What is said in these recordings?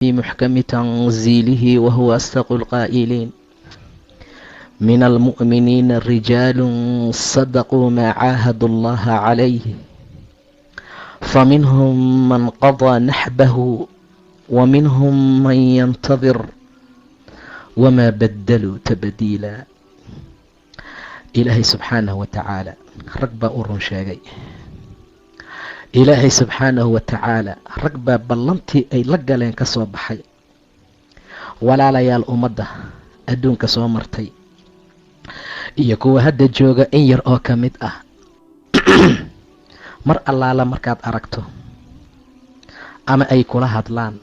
في محكم تنزيله وهو أصدق القائلين من المؤمنين رجال صدقوا ما عاهدوا الله عليه فمنهم من قضى نحبه ومنهم من ينتظر وما بدلوا تبديلا. ilaahay subxaanahu watacaala rag baa u run sheegay. ilaahay subxaanahu watacaala rag baa ballantii ay la galeen ka soo baxay. walaalayaal ummadda adduunka soo martay iyo kuwa hadda jooga in yar oo ka mid ah mar allaala markaad aragto ama ay kula hadlaan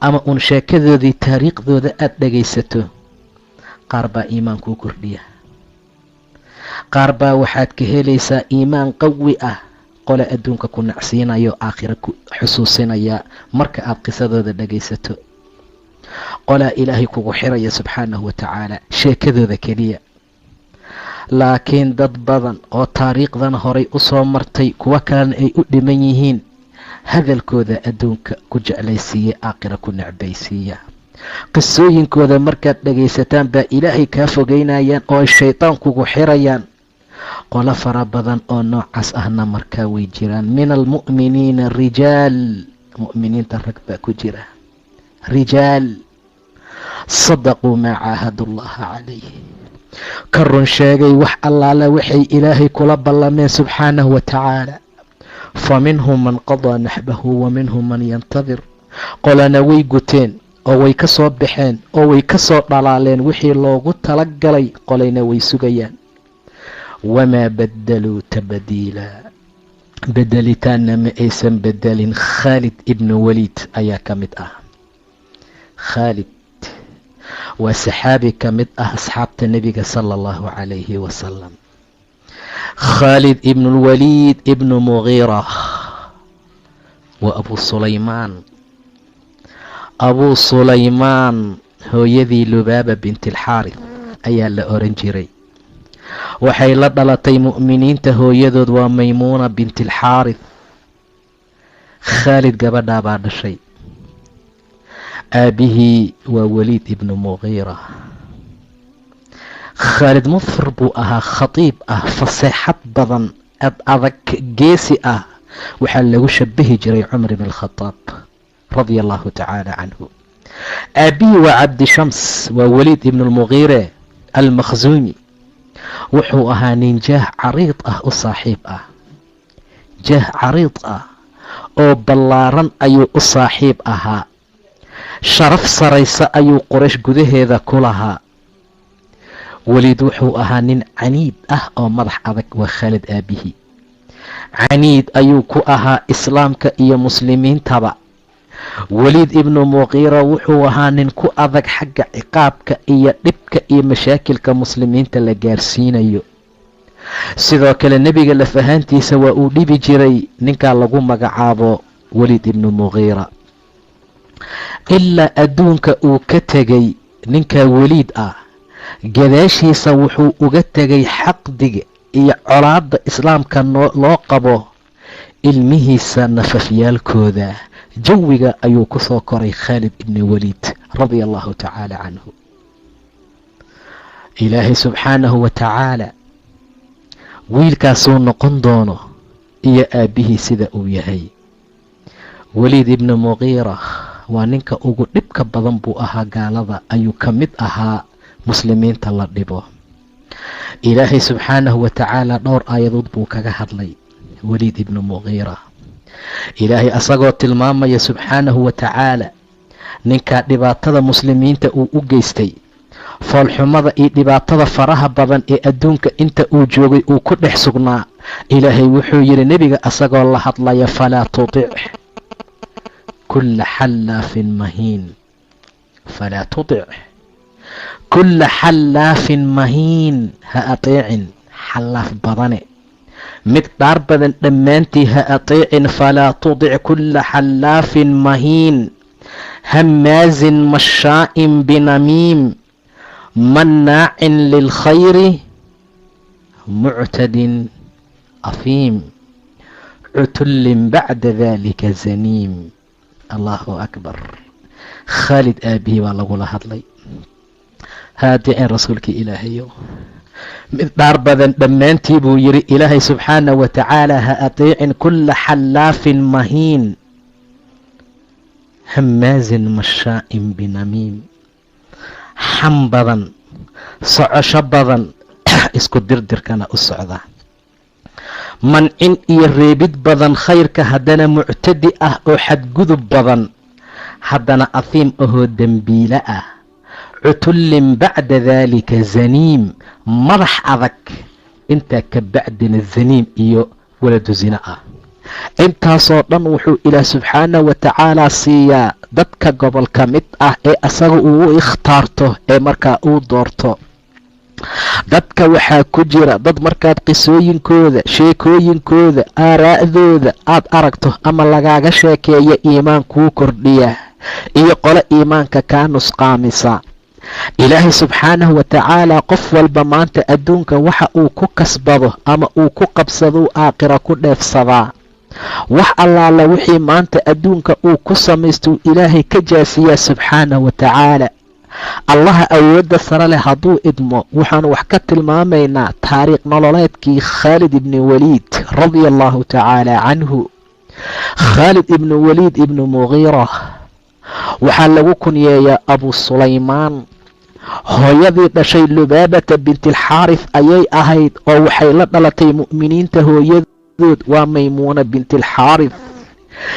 ama uun sheekadoodii taariikhdooda aad dhagaysato, qaar baa iimaan kuu kordhiya, qaar baa waxaad ka helaysaa iimaan qawi ah, qole adduunka ku nacsiinayo aakhira ku xusuusinaya marka aad qisadooda dhagaysato, qolaa ilaahay kugu xiraya subxaanahu watacaala sheekadooda keliya. laakiin dad badan oo taariikhdan horay u soo martay kuwo kalena ay u dhiman yihiin, hadalkooda adduunka ku jeclaysiiya, aakhira ku necbaysiiya. qisooyinkooda markaad dhagaysataan baa ilaahay kaa fogeynayaan oo ay shaydaan kugu xirayaan. qolo fara badan oo noocaas ahna markaa way jiraan. min almu'miniina rijaal, mu'miniinta rag baa ku jira, rijaal sadaquu maa caahadu llaha calayh, ka run sheegay wax allaala waxay ilaahay kula ballameen subxaanahu watacaala. fa minhum man qadaa naxbahu wa minhum man yantadir, qolana way guteen oo way ka soo baxeen oo way ka soo dhalaaleen wixii loogu talagalay, qolayna way sugayaan. wamaa badaluu tabdiila, bedelitaanna ma aysan bedelin. khaalid ibnu waliid ayaa ka mid ah. khaalid waa saxaabi ka mid ah asxaabta nebiga sala allahu calayhi wasalam. khaalid ibnu lwaliid ibnu mugiira waa abuu sulaymaan hooyadii lubaaba binti alxaarith ayaa la oran jiray. waxay la dhalatay mu'miniinta hooyadood waa maymuuna binti alxaarith. khaalid gabadhaa baa dhashay. aabihii waa waliid ibnu mugiira. khaalid mufir buu ahaa, khatiib ah, faseexad badan, adag, geesi ah. waxaa lagu shabahi jiray cumar ibn alkhataab radia allahu tacaala canhu. aabihii waa cabdishams, waa waliid ibnu lmugiire almakhzuumi. wuxuu ahaa nin jaah cariid ah u saaxiib ah, jaah cariid ah oo ballaaran ayuu u saaxiib ahaa. sharaf saraysa ayuu quraysh gudaheeda ku lahaa. weliid wuxuu ahaa nin caniid ah oo madax adag. waa khaalid aabihii. caniid ayuu ku ahaa islaamka iyo muslimiintaba. waliid ibnu mugiira wuxuu ahaa nin ku adag xagga ciqaabka iyo dhibka iyo mashaakilka muslimiinta la gaarsiinayo. sidoo kale nebiga lafahaantiisa waa uu dhibi jiray ninkaa lagu magacaabo waliid ibnu mugiira. ilaa adduunka uu ka tegay ninkaa waliid ah, gadaashiisa wuxuu uga tegay xaqdiga iyo colaadda islaamka loo qabo ilmihiisa nafafyaalkooda. jawiga ayuu ku soo koray khaalid ibni waliid radia allahu tacaala canhu. ilaahay subxaanahu watacaala wiilkaasuu noqon doono iyo aabbihii sida uu yahay. waliid ibnu mugiira waa ninka ugu dhibka badan buu ahaa. gaalada ayuu ka mid ahaa muslimiinta la dhibo. ilaahay subxaanahu watacaala dhowr aayadood buu kaga hadlay waliid ibnu mugiira. ilaahay asagoo tilmaamaya subxaanahu watacaala ninkaa dhibaatada muslimiinta uu u geystay, foolxumada iyo dhibaatada faraha badan ee adduunka inta uu joogay uu ku dhex sugnaa. ilaahay wuxuu yidhi nebiga asagoo la hadlaya, falaa tutic kulla xallaafin mahiin, falaa tutic kulla xallaafin mahiin, ha ateecin xallaaf badane, mid dhaar badan dhammaantii ha ateecin. falaa tudic kulla xallaafin mahiin, hammaazin mashaa'in binamiim, mannaacin lilkhayri muctadin afiim, cutullin bacda dalika zaniim. allahu akbar. khaalid aabihii baa lagula hadlay. haadiceen rasuulkii ilaahayow, mid dhaar badan dhammaantii buu yidhi ilaahay subxaana wa tacaala ha ateecin kulla xallaafin mahiin hamaazin mashaa'in binamiim. xam badan, socosho badan, isku dirdirkana u socda, mancin iyo reebid badan khayrka, haddana muctadi ah oo xadgudub badan, haddana ahiim ahoo dembiile ah, cutullin bacda daalika zaniim, madax adag intaa ka bacdina zaniim iyo waladu zina ah. intaasoo dhan wuxuu ilaah subxaana wa tacaalaa siiyaa dadka gobol ka mid ah ee asaga uu u ikhtaarto ee markaa uu doorto. dadka waxaa ku jira dad markaad qisooyinkooda, sheekooyinkooda, aaraa'dooda aad aragto ama lagaaga sheekeeya iimaan kuu kordhiya iyo qole iimaanka kaa nusqaamisa. ilaahay subxaanahu wa tacaalaa qof walba maanta adduunka waxa uu ku kasbado ama uu ku qabsadou aakhira ku dheefsadaa. wax allaala wixii maanta adduunka uu ku samaystuu ilaahay ka jaasiyaa subxaanahu wa tacaala. allaha awoodda sare leh hadduu idmo waxaanu wax ka tilmaamaynaa taariikh nololeedkii khaalid ibni waliid radia allahu tacaala canhu. khaalid ibnu waliid ibnu mugiira waxaa lagu kunyeeyaa abu sulaymaan. hooyadii dhashay lubaabata bintilxaarif ayay ahayd oo waxay la dhalatay mu'miniinta hooyadood waa maymuuna bintilxaarif.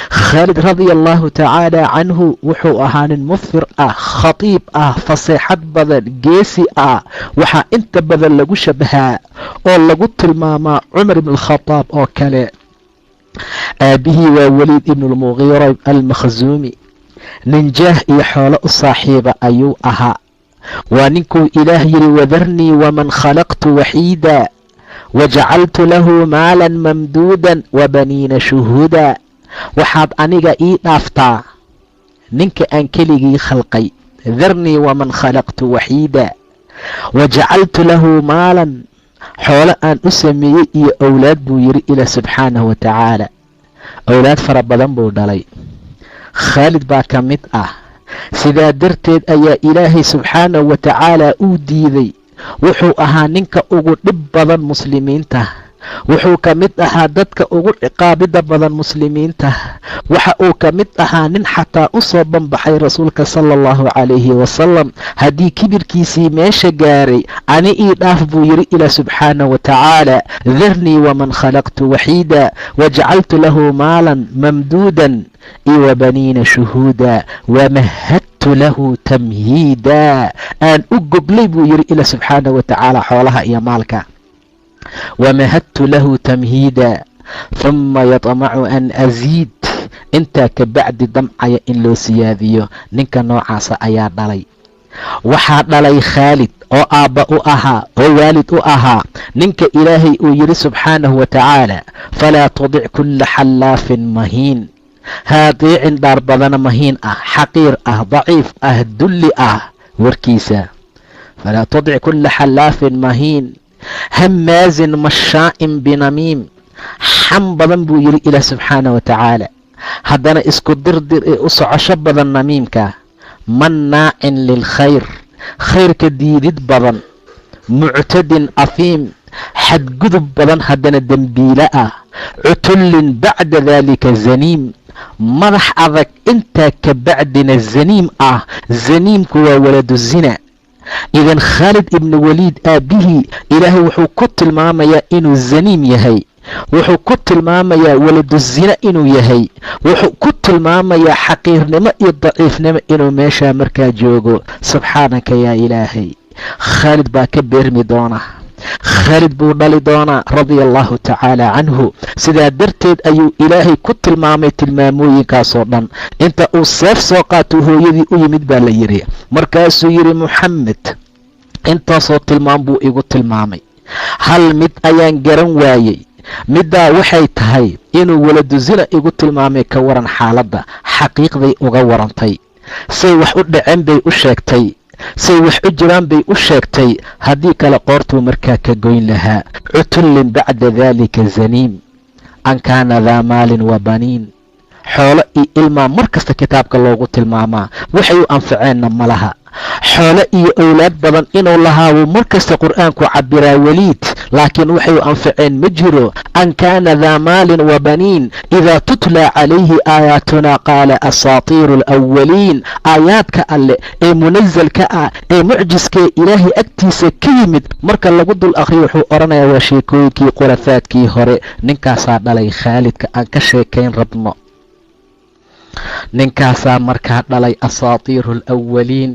khaalid radia allahu tacaala canhu wuxuu ahaa nin mufhir ah, khatiib ah, faseexad badan, geesi ah. waxaa inta badan lagu shabahaa oo lagu tilmaamaa cumar ibn alkhadaab oo kale. aabihii waa waliid ibn lmugiira almakhzuumi. nin jaah iyo xoolo u saaxiiba ayuu ahaa. waa ninkuu ilaah yidhi wadarnii waman khalaqtu waxiida wajacaltu lahu maalan mamduudan wabaniina shuhuuda. waxaad aniga ii dhaaftaa ninka aan keligii khalqay. darnii waman khalaqtu waxiida wajacaltu lahu maalan, xoolo aan u sameeyey iyo owlaad buu yidhi ilaah subxaanahu wa tacaala. owlaad fara badan buu dhalay. khaalid baa ka mid ah. sidaa darteed ayaa ilaahay subxaanahu wa tacaalaa uu diiday. wuxuu ahaa ninka ugu dhib badan muslimiinta. wuxuu ka mid ahaa dadka ugu ciqaabida badan muslimiinta. waxa uu ka mid ahaa nin xataa u soo banbaxay rasuulka sala allahu calayhi wasalam. haddii kibirkiisii meesha gaaray, ani ii dhaaf buu yidhi ilaah subxaanahu wa tacaala. darnii waman khalaqtu waxiida wajacaltu lahu maalan mamduudan iyo wabaniina shuhuuda wamahadtu lahu tamhiida. aan u goglay buu yidhi ilaah subxaanahu wa tacaala xoolaha iyo maalka. wamahadtu lahu tamhiida huma yaطmacu an aziid. intaa ka bacdi damcaya in loo siyaadiyo. ninka noocaasa ayaa dhalay. waxaa dhalay khaalid oo aabba u ahaa oo waalid u ahaa ninka ilaahay uu yidhi subxaanahu wa tacaala falaa tudic kulla xallaafin mahiin. haadiicin dhaar badana mahiin ah, xaqiir ah, daciif ah, dulli ah warkiisa. falaa tudic kulla xallaafin mahiin hamaazin mashaa'in binamiim. xam badan buu yidhi ilaah subxaanahu wa tacaala, haddana isku dirdir ee u socosho badan namiimka. mannaacin lilkhayr, khayrka diidid badan. muctadin afiim, xadgudub badan haddana dembiile ah. cutullin bacda daalika zaniim, madax adag intaa ka bacdina zaniim ah. zaniimku waa waladu zina. idan khaalid ibni waliid aabbihii ilaahay wuxuu ku tilmaamayaa inuu zaniim yahay. wuxuu ku tilmaamayaa waladu zina inuu yahay. wuxuu ku tilmaamayaa xaqiirnimo iyo daciifnimo inuu meeshaa markaa joogo. subxaanaka yaa ilaahay. khaalid baa ka beermi doona. khaalid buu dhali doonaa radia allahu tacaala canhu. sidaa darteed ayuu ilaahay ku tilmaamay tilmaamooyinkaasoo dhan. inta uu seef soo qaato hooyadii u yimid baa la yidhi. markaasuu yidhi muxamed intaasoo tilmaam buu igu tilmaamay, hal mid ayaan garan waayey. middaa waxay tahay inuu waladu zina igu tilmaamay. ka waran xaaladda. xaqiiqday uga warantay. say wax u dhaceen bay u sheegtay. say wax u jiraan bay u sheegtay. haddii kale qoortuu markaa ka goyn lahaa. cutullin bacda daalika zaniim. an kaana daa maalin wa baniin. xoolo iyo ilmaa mar kasta kitaabka loogu tilmaamaa, waxay u anfaceenna ma laha. xoolo iyo owlaad badan inuu lahaabuu mar kasta qur'aanku cabiraa weliid, laakiin waxay u anfaceen ma jiro. an kaana daa maalin wa baniin idaa tutlaa calayhi aayaatunaa qaala asaatiiru alawaliin. aayaadka alle ee munasalka ah ee mucjiskee ilaahay agtiisa ka yimid marka lagu dul akhriyo wuxuu odhanayaa waa sheekooyinkii khulafaadkii hore. ninkaasaa dhalay khaalidka aan ka sheekayn rabno, ninkaasaa markaa dhalay asaatiiru alawaliin.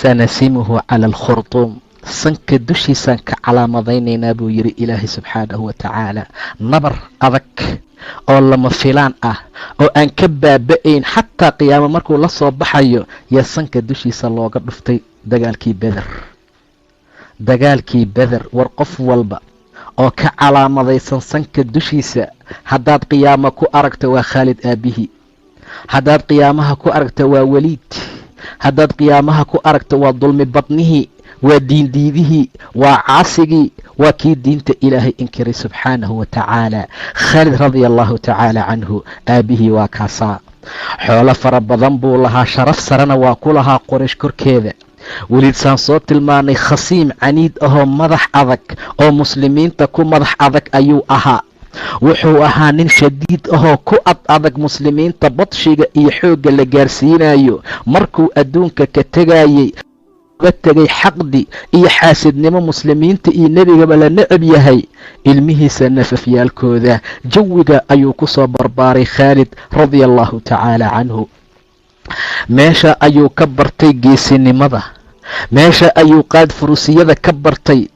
sanasimuhu cala alkhurtuum, sanka dushiisaan ka calaamadaynaynaa buu yidhi ilaahay subxaanahu wa tacaala. nabar adag oo lama filaan ah oo aan ka baaba'ayn xataa qiyaamo markuu la soo baxayo yaa sanka dushiisa looga dhuftay dagaalkii beder. war qof walba oo ka calaamadaysan sanka dushiisa haddaad qiyaamo ku aragto waa khaalid aabbihi, haddaad qiyaamaha ku aragto waa weliid, haddaad qiyaamaha ku aragto waa dulmi badnihii, waa diindiidihii, waa caasigii, waa kii diinta ilaahay inkiray subxaanahu wa tacaala. khaalid radia allahu tacaala canhu aabbihii waa kaasaa. xoolo fara badan buu lahaa, sharaf sarena waa ku lahaa qoraysh korkeeda. weliid saan soo tilmaanay khasiim caniid ahoo madax adag oo muslimiinta ku madax adag ayuu ahaa. wuxuu ahaa nin shadiid ahoo ku ad adag muslimiinta badshiga iyo xoogga la gaarsiinayo. markuu adduunka ka tegayey uga tegay xaqdi iyo xaasidnimo muslimiinta iyo nebigaba la necab yahay. ilmihiisa nafafyaalkooda jawiga ayuu ku soo barbaaray khaalid radia allahu tacaala canhu. meesha ayuu ka bartay geesinimada, meesha ayuu qaad furusiyada ka bartay.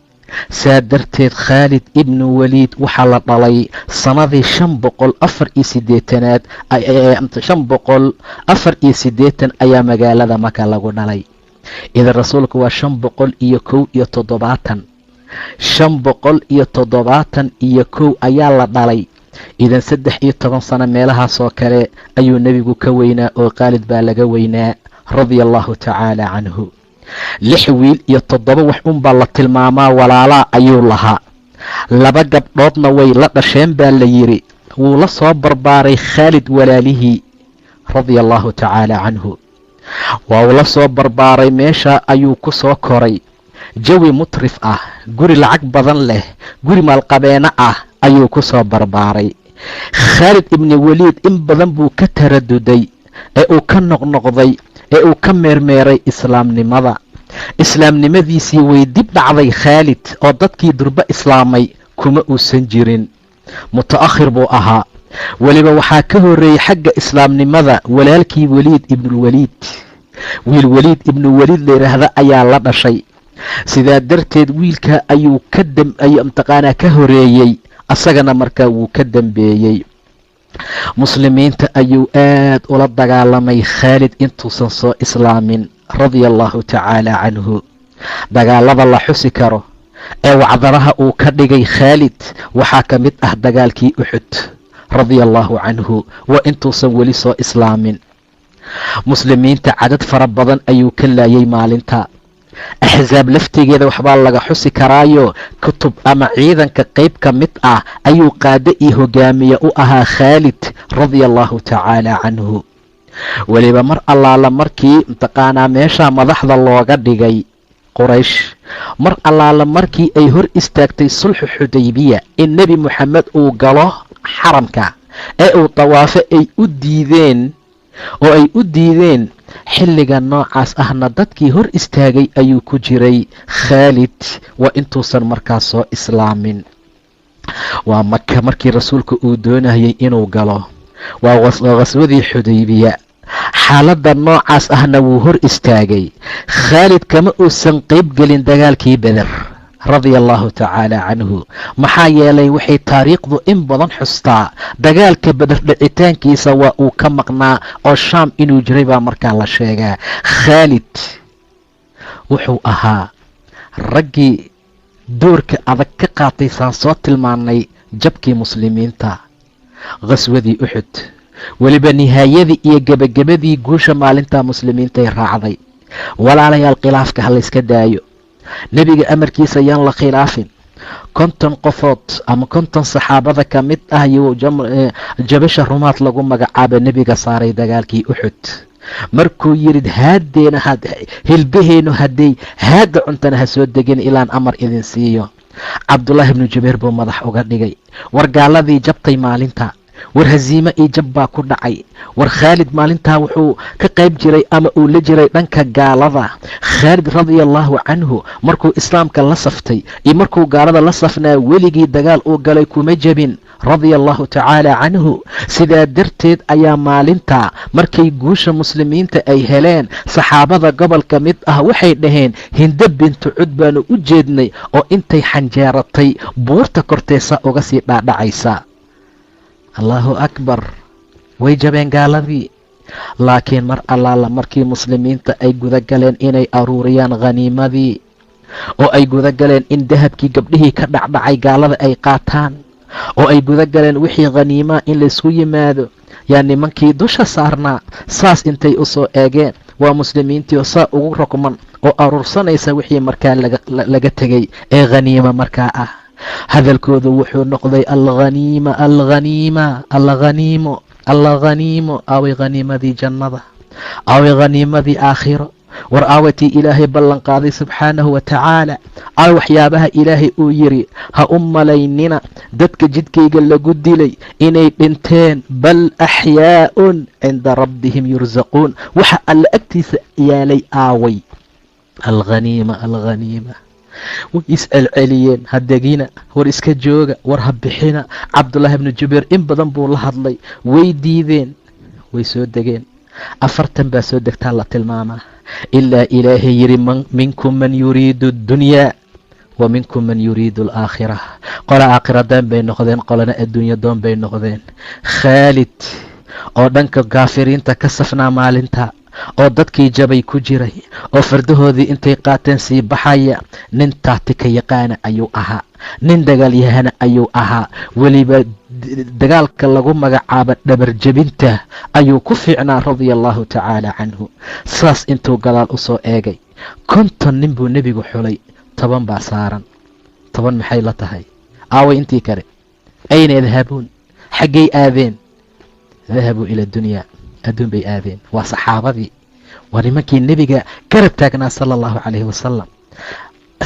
saa darteed khaalid ibnu waliid waxaa la dhalay sanadii 548 ayaa magaalada maka lagu dhalay. idan rasuulku waa 571 ayaa la dhalay. idan 13 sano meelahaasoo kale ayuu nebigu ka weynaa oo khaalid baa laga weynaa radia allahu tacaala canhu. 6 wiil iyo 7 wax unbaa la tilmaamaa walaalaa ayuu lahaa. 2 gabdhoodna way la dhasheen baa la yidhi. wuu la soo barbaaray khaalid walaalihii radia allahu tacaala canhu. waa uu la soo barbaaray, meesha ayuu ku soo koray. jawi mutrif ah, guri lacag badan leh, guri maalqabeeno ah ayuu ku soo barbaaray. khaalid ibni waliid in badan buu ka taraduday ee uu ka noqnoqday ee uu ka meermeeray islaamnimadiisii way dib dhacday khaalid oo dadkii durba islaamay kuma uusan jirin. muta'akhir buu ahaa. weliba waxaa ka horeeyey xagga islaamnimada walaalkii weliid ibnulwaliid. wiil weliid ibnu waliid layidhaahda ayaa la dhashay. sidaa darteed wiilka ayuu mtaqaanaa ka horeeyey, asagana markaa wuu ka dambeeyey. muslimiinta ayuu aad ula dagaalamay khaalid intuusan soo islaamin radia allahu tacaala canhu. dagaalada la xusi karo ee wacdaraha uu ka dhigay khaalid waxaa ka mid ah dagaalkii uxud radia allahu canhu, waa intuusan weli soo islaamin. muslimiinta cadad fara badan ayuu ka laayay maalinta. axsaab laftigeeda waxbaa laga xusi karaayo kutub ama ciidanka qayb ka mid ah ayuu qaade iyo hogaamiye u ahaa khaalid radia allahu tacaala canhu. weliba mar allaala markii mtaqaanaa meesha madaxda looga dhigay quraysh, mar allaala markii ay hor istaagtay sulxu xudaybiya in nebi moxamed uu galo xaramka ee uu tawaafo ay u diideen xilliga noocaas ahna dadkii hor istaagay ayuu ku jiray khaalid, waa intuusan markaas soo islaamin. waa maka markii rasuulka uu doonayay inuu galo, waa qaswadii xudaybiya. xaaladda noocaas ahna wuu hor istaagay. khaalid kama uusan qayb gelin dagaalkii beder radia allahu tacaala canhu. maxaa yeelay waxay taariikhdu in badan xustaa dagaalka beder dhicitaankiisa waa uu ka maqnaa oo shaam inuu jiray baa markaa la sheegaa. khaalid wuxuu ahaa raggii doorka adag ka qaatay saan soo tilmaanay jabkii muslimiinta qaswadii uxud. weliba nihaayadii iyo gebagabadii guusha maalintaa muslimiintay raacday. walaalayaal khilaafka ha layska daayo, nebiga amarkiisa yaan la khilaafin. konton qofood ama konton saxaabada ka mid ah ayuu jabasha rumaad lagu magacaaba nebiga saaray dagaalkii Uxud. markuu yidhi haadeena hilbaheenu hadday haada cuntana ha soo degin ilaan amar idin siiyo. cabdullaahi ibnu jubayr buu madax uga dhigay. war gaaladii jabtay maalinta, war haziime iyo jab baa ku dhacay. war khaalid maalintaa wuxuu ka qayb jiray ama uu la jiray dhanka gaalada. khaalid radiallahu canhu markuu islaamka la saftay iyo markuu gaalada la safnaa weligii dagaal uu galay kuma jebin radia allahu tacaala canhu. sidaa darteed ayaa maalintaa markay guusha muslimiinta ay heleen saxaabada gobol ka mid ah waxay dhaheen Hindo bintu Cud baanu u jeednay oo intay xanjeeratay buurta korteesa uga sii dhaadhacaysa. allahu akbar, way jabeen gaaladii. laakiin mar allaala markii muslimiinta ay gudagaleen inay aruuriyaan khaniimadii oo ay gudagaleen in dahabkii gabdhihii ka dhacdhacay gaalada ay qaataan oo ay gudagaleen wixii khaniimaa in laysku yimaado, yaa nimankii dusha saarnaa saas intay u soo eegeen waa muslimiintii oo saa ugu rogman oo aruursanaysa wixii markaa laga tegay ee khaniima markaa ah. hadalkoodu wuxuu noqday alghaniima alghaniima alghaniimo alghaniimo. aaway khaniimadii jannada, aaway khaniimadii aakhiro, war aawatii ilaahay ballan qaaday subxaanahu wa tacaala. aaway waxyaabaha ilaahay uu yidhi ha u malaynina dadka jidkayga lagu dilay inay dhinteen, bal axyaa'un cinda rabbihim yursaquun. waxa alla agtiisa yaalay aaway alghaniima alghaniima. way is-celceliyeen, ha degina, war iska jooga, war ha bixina. cabdullaahi ibnu jubayr in badan buu la hadlay, way diideen, way soo degeen. 40 baa soo degtaa la tilmaamaa ilaa ilaahay yidhi minkum man yuriidu اddunyaa wa minkum man yuriidu alaakhira. qola aakhira doon bay noqdeen, qolana adduunya doon bay noqdeen. khaalid oo dhanka kaafiriinta ka safnaa maalinta oo dadkii jabay ku jiray oo fardahoodii intay qaateen sii baxaya, nin taatika yaqaana ayuu ahaa, nin dagaalyahana ayuu ahaa. weliba dagaalka lagu magacaabo dhabar jebinta ayuu ku fiicnaa radia allahu tacaala canhu. saas intuu gadaal u soo eegay 50 nin buu nebigu xulay, 10 baa saaran. 10 maxay la tahay? aaway intii kale ayna yadhabuun, xaggay aadeen? dahabuu ila dunyaa, adduun bay aadeen. waa saxaabadii, waa nimankii nebiga garab taagnaa sala allahu calayhi wasalam.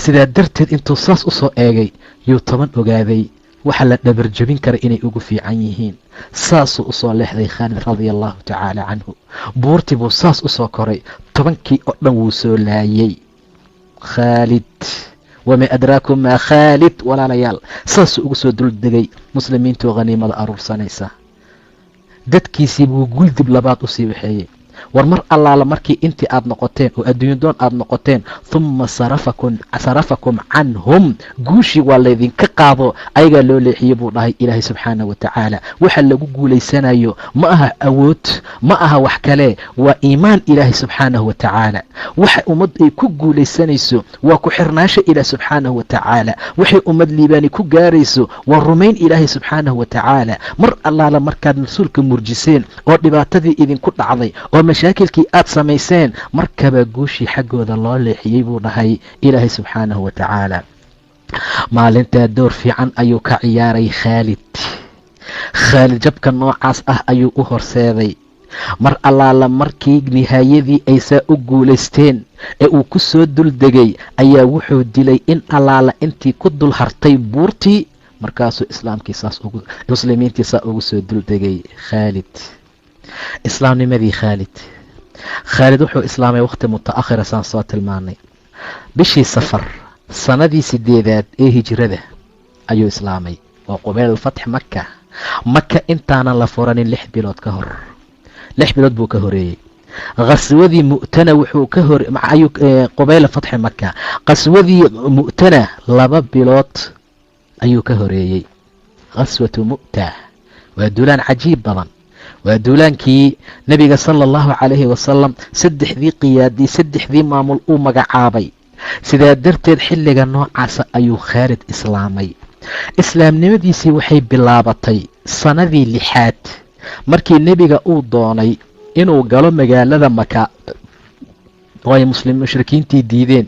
sidaa darteed intuu saas u soo eegay yuu 10 ogaaday waxa la dhabar jebin kara inay ugu fiican yihiin. saasuu u soo leexday khaalid radia allahu tacaala canhu. buurtii buu saas u soo koray, 10kii oo dhan wuu soo laayay. khaalid wama adraakum maa khaalid. walaalayaal saasuu ugu soo duldegay muslimiintuu khaniimada aruursanaysa. dadkiisii buu guldib labaad u sii waxeeyey. war mar allaala markii intii aad noqoteen oo adduunyo doon aad noqoteen, humma sarafakum canhum, guushii waa laydinka qaado, ayagaa loo leexiyey buu dhahay ilaahay subxaanahu wa tacaala. waxa lagu guulaysanayo ma aha awood, ma aha wax kale, waa iimaan ilaahay subxaanahu wa tacaala. waxa ummad ay ku guulaysanayso waa ku xirnaasho ilaah subxaanahu wa tacaala. waxay ummad liibaani ku gaarayso waa rumayn ilaahay subxaanahu wa tacaala. mar allaala markaad rasuulka murjiseen oo dhibaatadii idinku dhacday oo mashaakilkii aad samayseen, markaba guushii xaggooda loo leexiyey buu dhahay ilaahay subxaanahu wa tacaala. maalintaa door fiican ayuu ka ciyaaray khaalid. khaalid jabka noocaas ah ayuu u horseeday. mar allaala markii nihaayadii ay saa u guulaysteen ee uu ku soo duldegay ayaa wuxuu dilay in allaala intii ku dul hartay buurtii. markaasuu muslimiintii saa ugu soo duldegay khaalid. islaamnimadii khaalid wuxuu islaamay waqti mutaakhira saan soo tilmaanay. bishii safar sanadii 8aad ee hijrada ayuu islaamay. waa qubayl fatx maka intaanan la furanin 6 bilood ka hor. 6 bilood buu ka horeeyey. qaswadii mu'tana wuxuu ka hor qubayl fatx maka. qaswadii mu'tana 2 bilood ayuu ka horeeyey. qaswatu mu'ta waa duulaan cajiib badan. waa duulaankii nebiga sala allahu calayhi wasalam 3dii qiyaadii 3dii maamul uu magacaabay. sidaa darteed xilliga noocaasa ayuu khaalid islaamay. islaamnimadiisii waxay bilaabatay sanadii 6aad markii nebiga uu doonay inuu galo magaalada maka oo ay mushrikiintii diideen.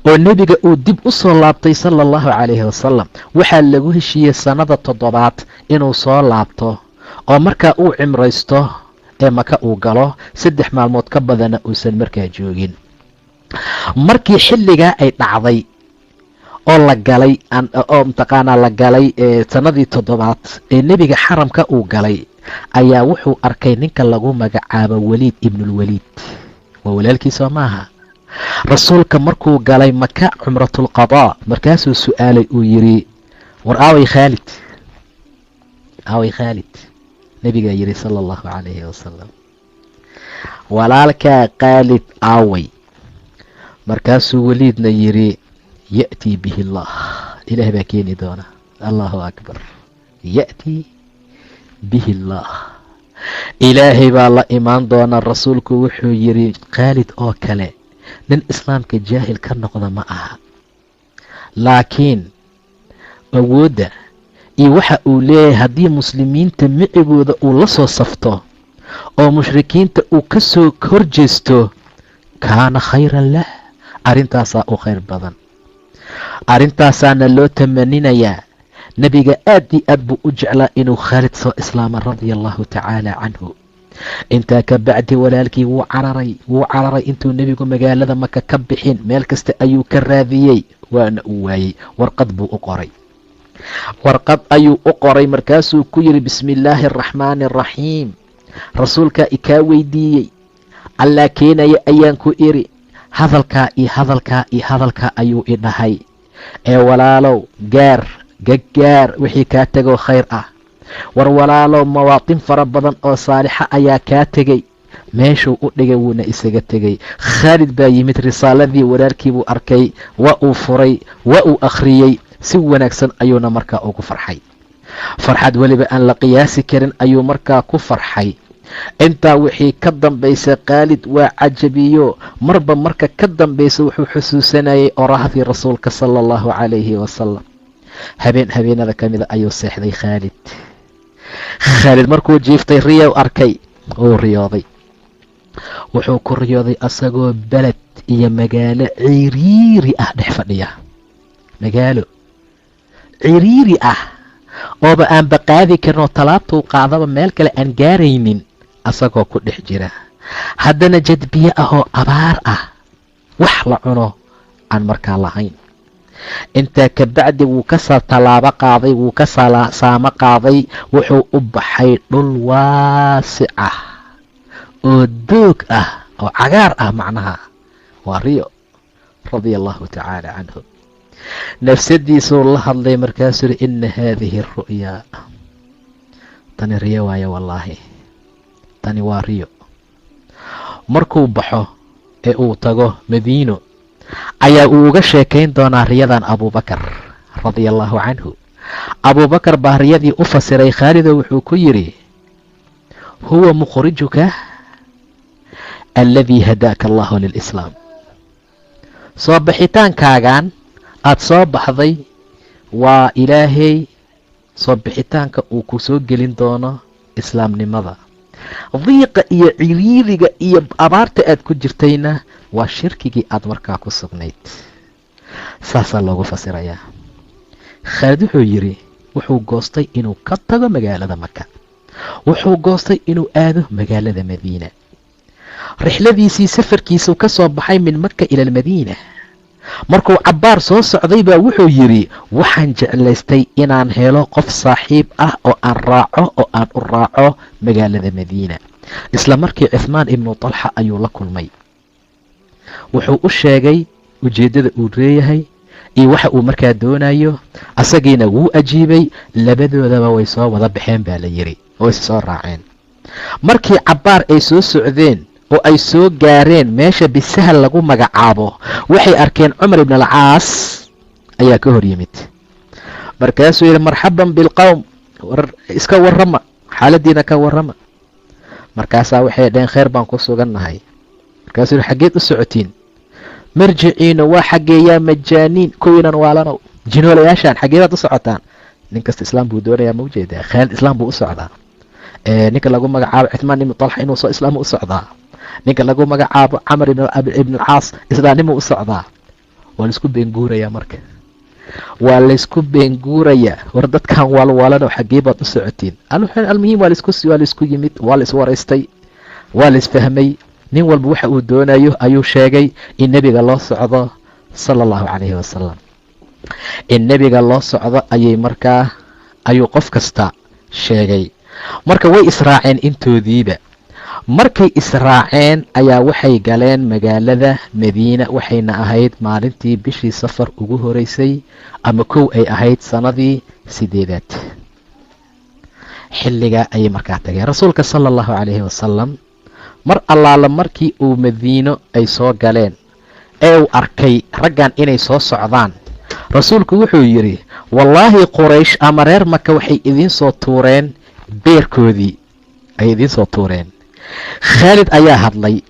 oo nebiga uu dib u soo laabtay sala allahu calayhi wasalam. waxaa lagu heshiiyey sannada 7 inuu soo laabto oo markaa uu cimraysto ee maka uu galo 3 maalmood ka badana uusan markaa joogin. markii xilligaa ay dhacday oo la galay oo mataqaanaa la galay sannadii 7 ee nebiga xaramka uu galay, ayaa wuxuu arkay ninka lagu magacaabo Waliid ibnulwaliid. waa walaalkiisa maaha. rasuulka markuu galay maka cumratulqadaa, markaasuu su'aalay uu yidhi, war aaway khaalid, aaway khaalid. nebigaa yidhi sala allahu calayhi wasalam, walaalkaa khaalid aaway. markaasuu waliidna yidhi, ya'tii bihi allah, ilaah baa keeni doona. allahu akbar. ya'tii bihi allah, ilaahay baa la imaan doona. rasuulku wuxuu yidhi, khaalid oo kale nin islaamka jaahil ka noqda ma aha, laakiin awoodda iyo waxa uu leeyahay haddii muslimiinta micigooda uu la soo safto oo mushrikiinta uu ka soo horjeesto, kaana khayran lah, arrintaasaa u khayr badan. arrintaasaana loo tamaninayaa. nebiga aad iyo aad buu u jeclaa inuu khaalid soo islaama radia allahu tacaala canhu. intaa ka bacdi walaalkii wuu cararay intuu nebigu magaalada maka ka bixin. meel kasta ayuu ka raadiyey, waana uu waayey. warqad buu u qoray, warqad ayuu u qoray. markaasuu ku yidhi, bismi illaahi araxmaani araxiim, rasuulkaa ikaa weydiiyey, allaa keenaya ayaan ku idhi, hadalkaa iyo hadalkaa iyo hadalkaa ayuu i dhahay, ee walaalow gaggaar wixii kaa tegoo khayr ah. war walaalow mawaatin fara badan oo saalixa ayaa kaa tegey. meeshuu u dhigay wuuna isaga tegey. khaalid baa yimid, risaaladii walaalkii buu arkay, waa uu furay, waa uu akhriyey. si wanaagsan ayuuna markaa ugu farxay. farxad weliba aan la qiyaasi karin ayuu markaa ku farxay. intaa wixii ka dambaysa khaalid waa cajabiyo, marba marka ka dambaysa wuxuu xusuusanayay orahdii rasuulka sala allahu calayhi wasalam. habeenada ka mida ayuu seexday khaalid. khaalid markuu jiiftay riyow arkay, uu riyooday. wuxuu ku riyooday asagoo beled iyo magaalo ciriiri ah dhex fadhiya. magaalo ciriiri ah ooba aan baqaadi karin oo talaabtuu qaadaba meel kale aan gaaraynin, asagoo ku dhex jira. haddana jadbiye ah oo abaar ah, wax la cuno aan markaa lahayn. intaa ka bacdi wuu ka tallaabo qaaday, wuu ka saamo qaaday. wuxuu u baxay dhul waasic ah oo doog ah oo cagaar ah. macnaha waa riyo radia allahu tacaala canhu. nafsadiisuu la hadlay, markaasuu yidhi, ina haadihi ru'yaa, tani riyo waaye, wallaahi tani waa riyo. markuu baxo ee uu tago madiino ayaa uu uga sheekayn doonaa riyadan abubakar radia allahu canhu. abubakar baa riyadii u fasiray khaalidoo wuxuu ku yidhi, huwa mukhrijuka aladii hadaaka allahu lilislaam. soo bixitaankaagan aad soo baxday waa ilaahay soo bixitaanka uu ku soo gelin doono islaamnimada. diiqa iyo ciriiriga iyo abaarta aad ku jirtayna waa shirkigii aad markaa ku sugnayd. saasaa loogu fasirayaa. khaalid wuxuu yidhi, wuxuu goostay inuu ka tago magaalada maka, wuxuu goostay inuu aado magaalada madiina. rixladiisii safarkiisuu ka soo baxay min maka ila almadiina. markuu cabbaar soo socday baa wuxuu yidhi, waxaan jeclaystay inaan helo qof saaxiib ah oo aan u raaco magaalada madiina. isla markii cuthmaan ibnu talxa ayuu la kulmay. wuxuu u sheegay ujeeddada uu leeyahay iyo waxa uu markaa doonayo. asagiina wuu ajiibay. labadoodaba way soo wada baxeen baa la yidhi, oo is soo raaceen. markii cabbaar ay soo socdeen oo ay soo gaareen meesha bisahal lagu magacaabo, waxay arkeen cumar ibn alcaas ayaa ka hor yimid. markaasuu yidhi, marxaban bilqowm, iska warrama, xaaladiina ka warrama. markaasaa waxay dhaheen, khayr baan ku sugannahay. markaasuu yidhi, xaggeed u socotiin? marjiciina waa xaggee yaa majaaniin, kuwiinan waalanow, jinoolayaashaan xaggeedaad u socotaan? nin kasta islaam buu doonayaa, ma ujeedaa? khaalid islaam buu u socdaa. ninka lagu magacaabo cuthmaan ibnu talxa inuu soo islaam u socdaa. ninka lagu magacaabo camar ibn alcaas islaamnimuu u socdaa. waa laisku beenguurayaa marka, waa laysku beenguurayaa. war dadkan waalwaalano xaggee baad u socotiin? almuhiim waa laisku yimid, waa la iswaraystay, waa la isfahmay. nin walba waxa uu doonayo ayuu sheegay in nebiga loo socdo sala allahu calayhi wasalam. in nebiga loo socdo ayuu qof kasta sheegay. marka way israaceen intoodiiba. markay israaceen ayaa waxay galeen magaalada madiina, waxayna ahayd maalintii bishii safar ugu horeysay, ama kow ay ahayd sanadii 8aad. xilligaa ayay markaa tageen rasuulka sala allahu calayhi wasalam. mar allaala markii uu madiino ay soo galeen ee uu arkay raggan inay soo socdaan, rasuulku wuxuu yidhi, wallaahi quraysh ama reer maka waxay idiin soo tuureen beerkoodii, ay idiin soo tuureen. khaalid ayaa hadlay,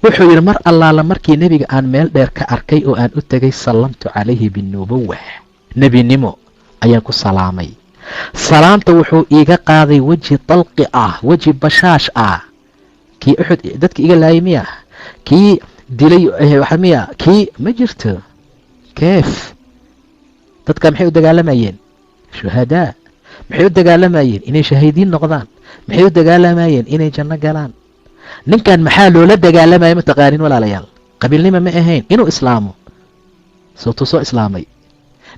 wuxuu yidhi, mar allaala markii nebiga aan meel dheer ka arkay oo aan u tegay, sallamtu calayhi binubuwa, nebinimo ayaan ku salaamay. salaanta wuxuu iiga qaaday weji dalqi ah, weji bashaash ah. kii uxud dadka iga laayay miya? kii dilay miya? kii ma jirto. keef dadka maxay u dagaalamayeen? shuhadaa. maxay u dagaalamayeen? inay shahiidiin noqdaan. maxay u dagaalamayeen? inay janno galaan. ninkan maxaa loola dagaalamaya mataqaanin walaalayaal? qabiilnimo ma ahayn, inuu islaamo. sababtuu soo islaamay.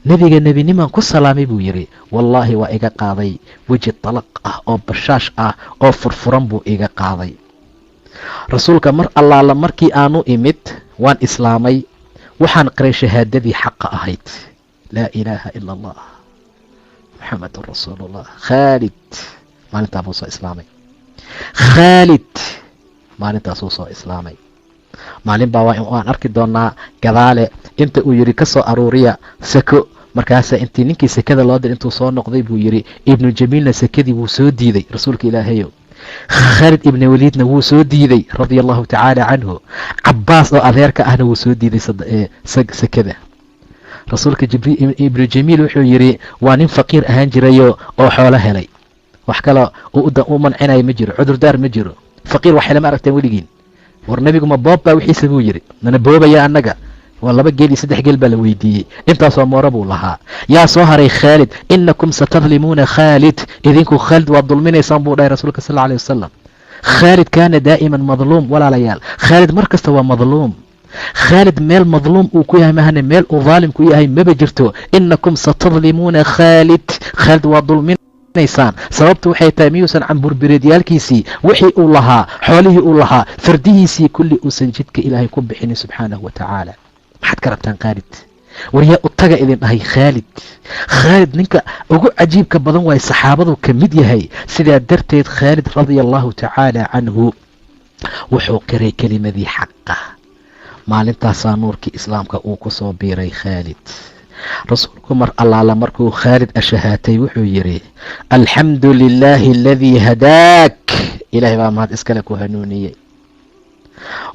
nebiga nebinimaan ku salaamay buu yidhi, wallaahi waa iga qaaday weji dalaq ah oo bashaash ah oo furfuran buu iga qaaday. rasuulka mar allaala markii aanu imid waan islaamay, waxaan qiray shahaadadii xaqa ahayd, laa ilaaha ila allah muxamadun rasuulullah. khaalid maalintaa buu soo islaamay. khaalid maalintaasuu soo islaamay. maalin baa waan arki doonaa gadaale inta uu yidhi ka soo aruuriya sako. markaasa intii ninkii sekada loo diray intuu soo noqday buu yidhi, ibnu jamiilna sekadii wuu soo diiday rasuulka ilaahayow. khaalid ibni waliidna wuu soo diiday radia allahu tacaala canhu. cabaas oo adeerka ahna wuu soo diiday sekada. rasuulka ibnu jamiil wuxuu yidhi, waa nin faqiir ahaan jirayo oo xoolo helay, wax kale u mancinayo ma jiro, cudurdaar ma jiro. faqiir wax helama aragteen weligiin? war nebiguma boob baa wixiisa buu yidhi, nana boobaya annaga. waa 2 geel iyo 3 geel baa la weydiiyey, intaasoo mooro buu lahaa. yaa soo haray khaalid, inakum satadlimuuna khaalid, idinku khaalid waad dulminaysaan buu dhahay rasuulka sal alla alay wasalam. khaalid kaana daa'iman madluum. walaalayaal, khaalid mar kasta waa madluum. khaalid meel madluum uu ku yahay mahane meel uu daalim ku yahay maba jirto. inakum satadlimuuna khaalid, khaalid waa dulminaysaan. sababtu waxay tahay miyuusan camburbireedyaalkiisii wixii uu lahaa, xoolihii uu lahaa, fardihiisii kulli uusan jidka ilaahay ku bixinin subxaanahu wa tacaala. maxaad ka rabtaan khaalid? waryaa u taga idin dhahay khaalid. khaalid ninka ugu cajiibka badan waay saxaabadu ka mid yahay. sidaa darteed khaalid radia allahu tacaala canhu wuxuu qiray kelimadii xaqa. maalintaasaa nuurkii islaamka uu ku soo biiray khaalid. rasuulku mar allaala markuu khaalid ashahaatay wuxuu yidhi, alxamdu lilaahi aladii hadaak, ilaahay baa mahad iskale ku hanuuniyey.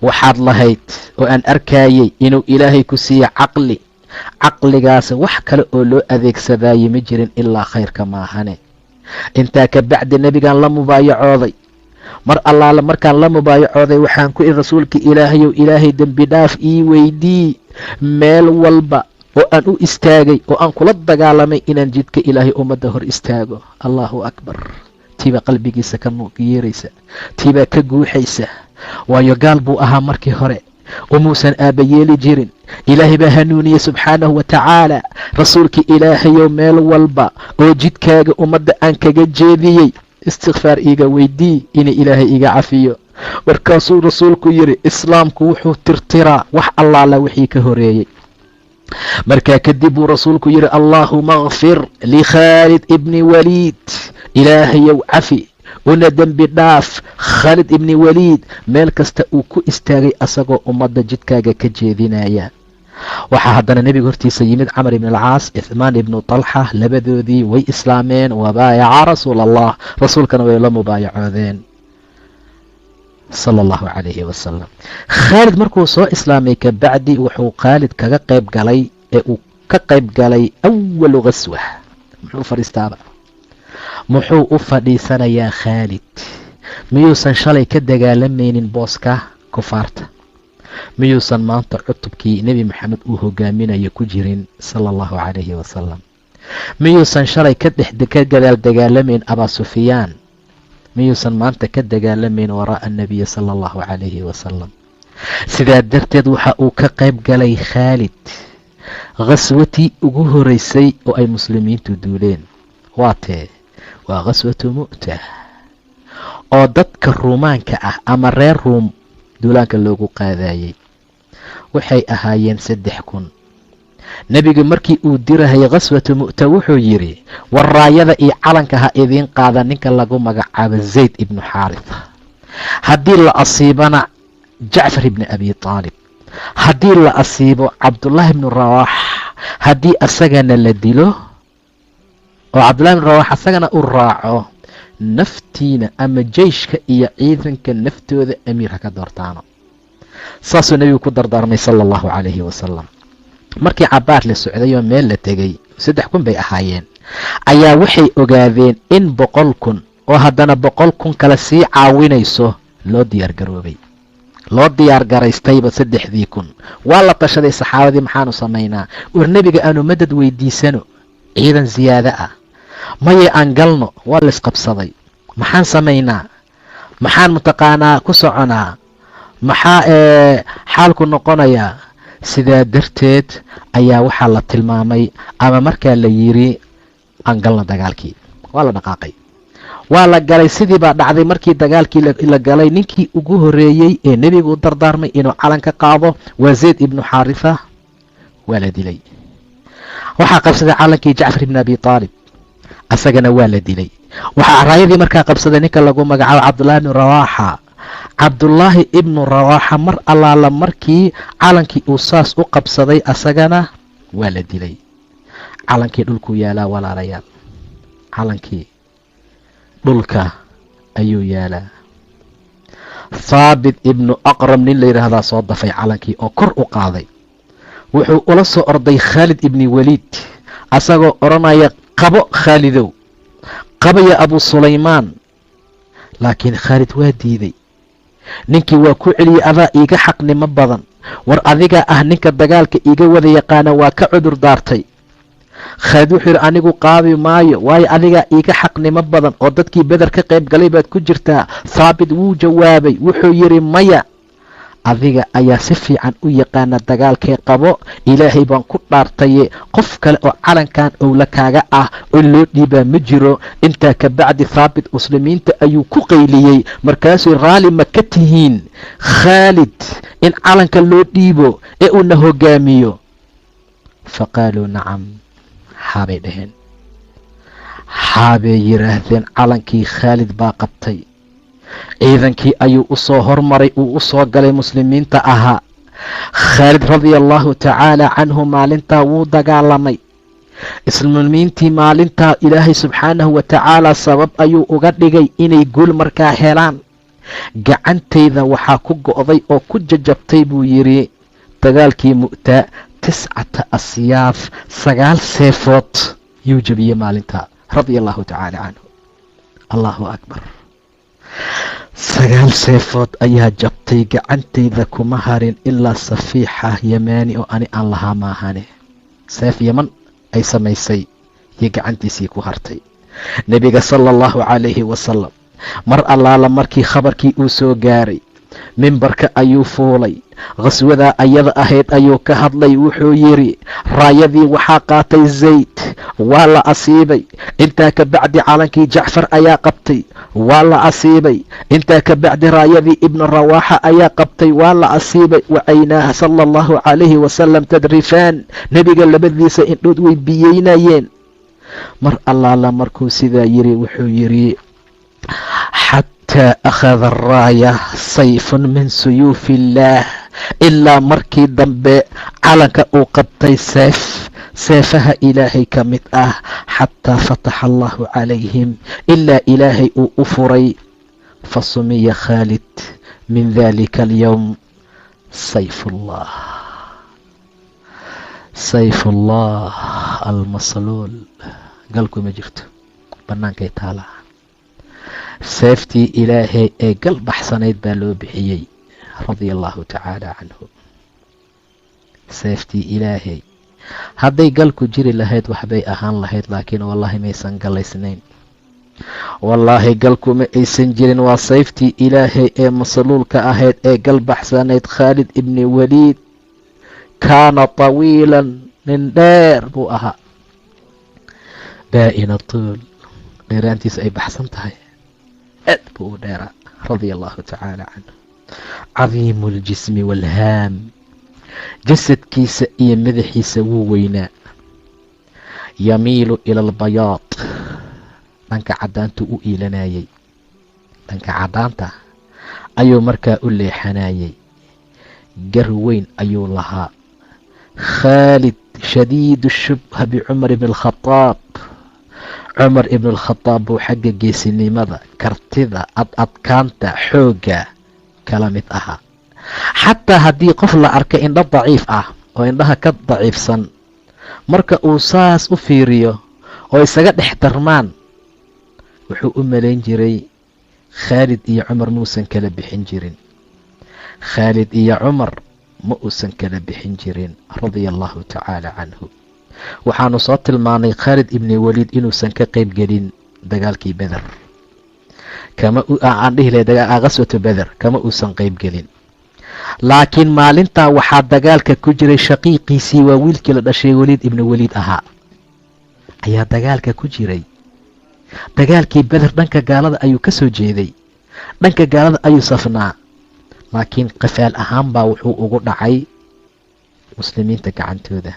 waxaad lahayd oo aan arkayay inuu ilaahay ku siiye caqli. caqligaas wax kale oo loo adeegsadaaye ma jirin ilaa khayrka maahane. intaa ka bacdi nebigaan la mubaayacooday. mar allaala markaan la mubaayacooday waxaan ku iri, rasuulka ilaahayow, ilaahay dembi dhaaf ii weydii. meel walba oo aan u istaagay oo aan kula dagaalamay inaan jidka ilaahay ummadda hor istaago. allahu akbar. tiibaa qalbigiisa ka yeeraysa, tiibaa ka guuxaysa. waayo gaal buu ahaa markii hore, umuusan aabba yeeli jirin. ilaahay baa hanuuniyey subxaanahu wa tacaala. rasuulka ilaahayow, meel walba oo jidkaaga ummadda aan kaga jeediyey, istikfaar iiga weydii inay ilaahay iga cafiyo. markaasuu rasuulku yidhi, islaamku wuxuu tirtiraa wax allaala wixii ka horeeyey. markaa kadib buu rasuulku yidhi, allaahuma kfir likhaalid ibni waliid, ilaahayow cafi una dembi dhaaf khaalid ibni waliid, meel kasta uu ku istaagay asagoo ummadda jidkaaga ka jeedinaya. waxaa haddana nebiga hortiisa yimid camar ibn alcaas, ithmaan ibnu talxa, labadoodii way islaameen. wabaayaca rasuul allah, rasuulkana way la mubaayacoodeen sala allahu calayhi wasalam. khaalid markuu soo islaamay ka bacdi wuxuu khaalid kaga qayb galay uu ka qayb galay awalu ghaswa. muxuu fadhiistaaba? muxuu u fadhiisanayaa khaalid? miyuusan shalay ka dagaalamaynin booska kufaarta? miyuusan maanta cutubkii nebi maxamed uu hogaaminayo ku jirin sala allahu calayhi wasalam? miyuusan shalay ka gadaal dagaalamayn abaa sufyaan? miyuusan maanta ka dagaalamayn waraa'a annabiyi sala allahu calayhi wasalam? sidaa darteed waxa uu ka qayb galay khaalid khaswatii ugu horeysay oo ay muslimiintu duuleen. waa tee? waa khaswatu mu'ta, oo dadka ruumaanka ah ama reer ruum duulaanka loogu qaadayey. waxay ahaayeen 3,000. nebigu markii uu dirahayay khaswatu mu'ta wuxuu yidhi, war raayada iyo calanka ha idiin qaada ninka lagu magacaabo zayd ibnu xaaritha. haddii la asiibana jacfar ibni abi taalib, haddii la asiibo cabdullaahi ibnu rawaax, haddii asagana la dilo oo cabdullahi ibnu rawaax asagana u raaco, naftiina ama jeyshka iyo ciidanka naftooda amiir ha ka doortaano. saasuu nebigu ku dardaarmay sala allahu calayhi wasalam. markii cabaar la socday oo meel la tegey, 3,000 bay ahaayeen, ayaa waxay ogaadeen in 100,000 oo haddana 100,000 kale sii caawinayso loo diyaargaroobay, loo diyaargaraystayba 3,000. waa la tashaday saxaabadii, maxaanu samaynaa? war nebiga aanu madad weydiisano, ciidan ziyaado ah. maye aan galno. waa la isqabsaday. maxaan samaynaa? maxaan mataqaanaa ku soconaa? maxaa xaalku noqonayaa? sidaa darteed ayaa waxaa la tilmaamay ama markaa la yidhi aan galno dagaalkii. waa la dhaqaaqay, waa la galay. sidii baa dhacday. markii dagaalkii la galay, ninkii ugu horeeyey ee nebigu u dardaarmay inuu calan ka qaado waa zayd ibnu xaaritha. waa la dilay. waxaa qabsaday calankii jacfar ibni abi taalib, asagana waa la dilay. waxaa raayadii markaa qabsaday ninka lagu magacaabo cabdullaahi ibnu rawaaxa. cabdullaahi ibnu rawaaxa mar allaala markii calankii uu saas u qabsaday, asagana waa la dilay. calankii dhulkuu yaalaa walaalayaal, calankii dhulka ayuu yaalaa. thaabit ibnu aqram nin la yidhaahdaa soo dafay calankii oo kor u qaaday. wuxuu ula soo orday khaalid ibni waliid asagoo odhanaya, qabo khaalidow, qaba ya abu sulaymaan. laakiin khaalid waa diiday. ninkii waa ku celiyey, adaa iiga xaqnimo badan. war adigaa ah ninka dagaalka iiga wada yaqaana, waa ka cudur daartay. khaalid wuxuu yidhi, anigu qaadi maayo, waayo adigaa iiga xaqnimo badan oo dadkii beder ka qayb galay baad ku jirtaa. thaabit wuu jawaabay, wuxuu yidhi, maya, adiga ayaa si fiican u yaqaana dagaalkee qabo. ilaahay baan ku dhaartaye, qof kale oo calankan owla kaaga ah oo loo dhiibaa ma jiro. intaa ka bacdi thaabit muslimiinta ayuu ku qayliyey. markaasuu raalli ma ka tihiin khaalid in calanka loo dhiibo ee uuna hogaamiyo? faqaaluu nacam, xaabay dhaheen. xaabay yidhaahdeen, calankii khaalid baa qabtay. ciidankii ayuu u soo hormaray, uu u soo galay muslimiinta ahaa. khaalid radia allahu tacaala canhu maalintaa wuu dagaalamay. muslimiintii maalintaa ilaahay subxaanahu wa tacaala sabab ayuu uga dhigay inay guul markaa helaan. gacantayda waxaa ku go'day oo ku jajabtay buu yidhi dagaalkii mu'ta 9 asyaaf, 9 seefood yuu jabiyey maalintaa radia allahu tacaala canhu. allahu akbar. 9 seefood ayaa jabtay. gacantayda kuma harin ilaa safiixa yamaani oo ani aan lahaa maahane. seef yaman ay samaysay iyo gacantiisii ku hartay. nebiga sala allahu calayhi wasalam mar allaala markii khabarkii uu soo gaaray, mimbarka ayuu fuulay. khaswadaa ayada ahayd ayuu ka hadlay. wuxuu yidhi, raayadii waxaa qaatay zayd, waa la asiibay. intaa ka bacdi calankii jacfar ayaa qabtay, waa la asiibay. intaa ka bacdi raayadii ibnu rawaaxa ayaa qabtay, waa la asiibay. wacaynaaha sala allahu calayhi wasalam tadrifaan, nebiga labadiisa indhood way biyeynayeen. mar allaala markuu sidaa yidhi, wuxuu yidhi, xataa akhada araaya sayfun min suyuufi illaah, ilaa markii dambe calanka uu qabtay seefaha ilaahay ka mid ah. xataa fataxa allahu calayhim, ilaa ilaahay uu u furay. fasumiya khaalid min dalika alyowm sayfullah, sayfullah almasluul. galku ma jirto, bannaankay taalaa. seeftii ilaahay ee gal baxsanayd baa loo bixiyey. radia allahu tacaala canhu. seeftii ilaahay hadday galku jiri lahayd waxbay ahaan lahayd, laakiin wallaahi maysan galaysnayn. wallaahi galku ma aysan jirin. waa sayftii ilaahay ee masaluulka ahayd ee gal baxsanayd. khaalid ibni waliid kaana tawiilan, nin dheer buu ahaa, baa'ina tuul, dheeraantiisa ay baxsan tahay, aad buu u dheeraa radia allahu tacaala canhu. cadiimu ljismi waalhaam, jasadkiisa iyo madaxiisa wuu weynaa. yamiilu ila albayaad, dhanka caddaantu u iilanayay, dhanka caddaanta ayuu markaa u leexanayay. gar weyn ayuu lahaa. khaalid shadiidu shubha bicumar ibni alkhadaab, cumar ibn alkhadaab buu xagga geesinimada, kartida, adkaanta, xoogga kala mid ahaa. xataa haddii qof la arka indho daciif ah oo indhaha ka daciifsan, marka uu saas u fiiriyo oo isaga dhex darmaan, wuxuu u malayn jiray khaalid iyo cumar muusan kala bixin jirin. khaalid iyo cumar ma uusan kala bixin jirin radia allahu tacaala canhu. waxaanu soo tilmaanay khaalid ibni waliid inuusan ka qayb gelin dagaalkii beder, aan dhihi lahay qaswatu beder, kama uusan qayb gelin. laakiin maalintaa waxaa dagaalka ku jiray shaqiiqiisii, waa wiilkii la dhashay waliid ibni waliid ahaa, ayaa dagaalka ku jiray. dagaalkii beder dhanka gaalada ayuu ka soo jeeday, dhanka gaalada ayuu safnaa, laakiin qafaal ahaan baa wuxuu ugu dhacay muslimiinta gacantooda.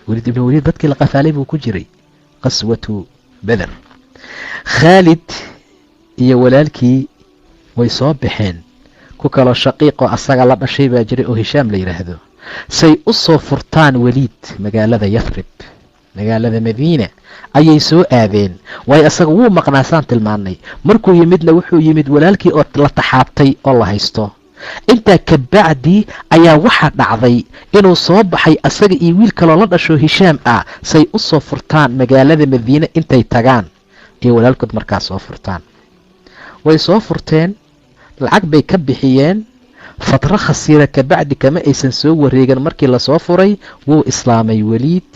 waliid ibni waliid dadkii la qafaalay buu ku jiray qaswatu beder. khaalid iyo walaalkii way soo baxeen. ku kaloo shaqiiqoo asaga la dhashay baa jiray oo hishaam la yidhaahdo, say u soo furtaan waliid magaalada yathrib, magaalada madiina ayay soo aadeen. waayo asaga wuu maqnaa saan tilmaannay. markuu yimidna wuxuu yimid walaalkii oo la taxaabtay oo la haysto. intaa ka bacdi ayaa waxaa dhacday inuu soo baxay asaga iyo wiil kaloo la dhasho hishaam ah, say u soo furtaan magaalada madiine. intay tagaan iyo walaalkood markaa soo furtaan. way soo furteen, lacag bay ka bixiyeen. fatro khasiira kabacdi kama aysan soo wareegan. markii lasoo furay wuu islaamay waliid,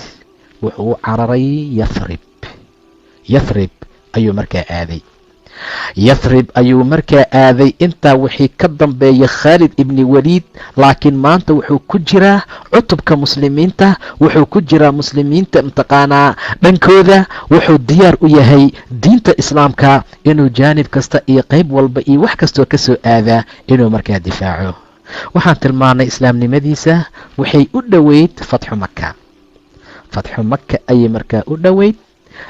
wuxuu cararay yathrib. yathrib ayuu markaa aaday. yathrib ayuu markaa aaday. intaa wixii ka dambeeya khaalid ibni waliid, laakiin maanta wuxuu ku jiraa cutubka muslimiinta, wuxuu ku jiraa muslimiinta mataqaanaa dhankooda. wuxuu diyaar u yahay diinta islaamka inuu jaanib kasta iyo qayb walba iyo wax kastoo ka soo aadaa inuu markaa difaaco. waxaan tilmaanay islaamnimadiisa waxay u dhoweyd fatxu maka. fatxu maka ayay markaa u dhoweyd.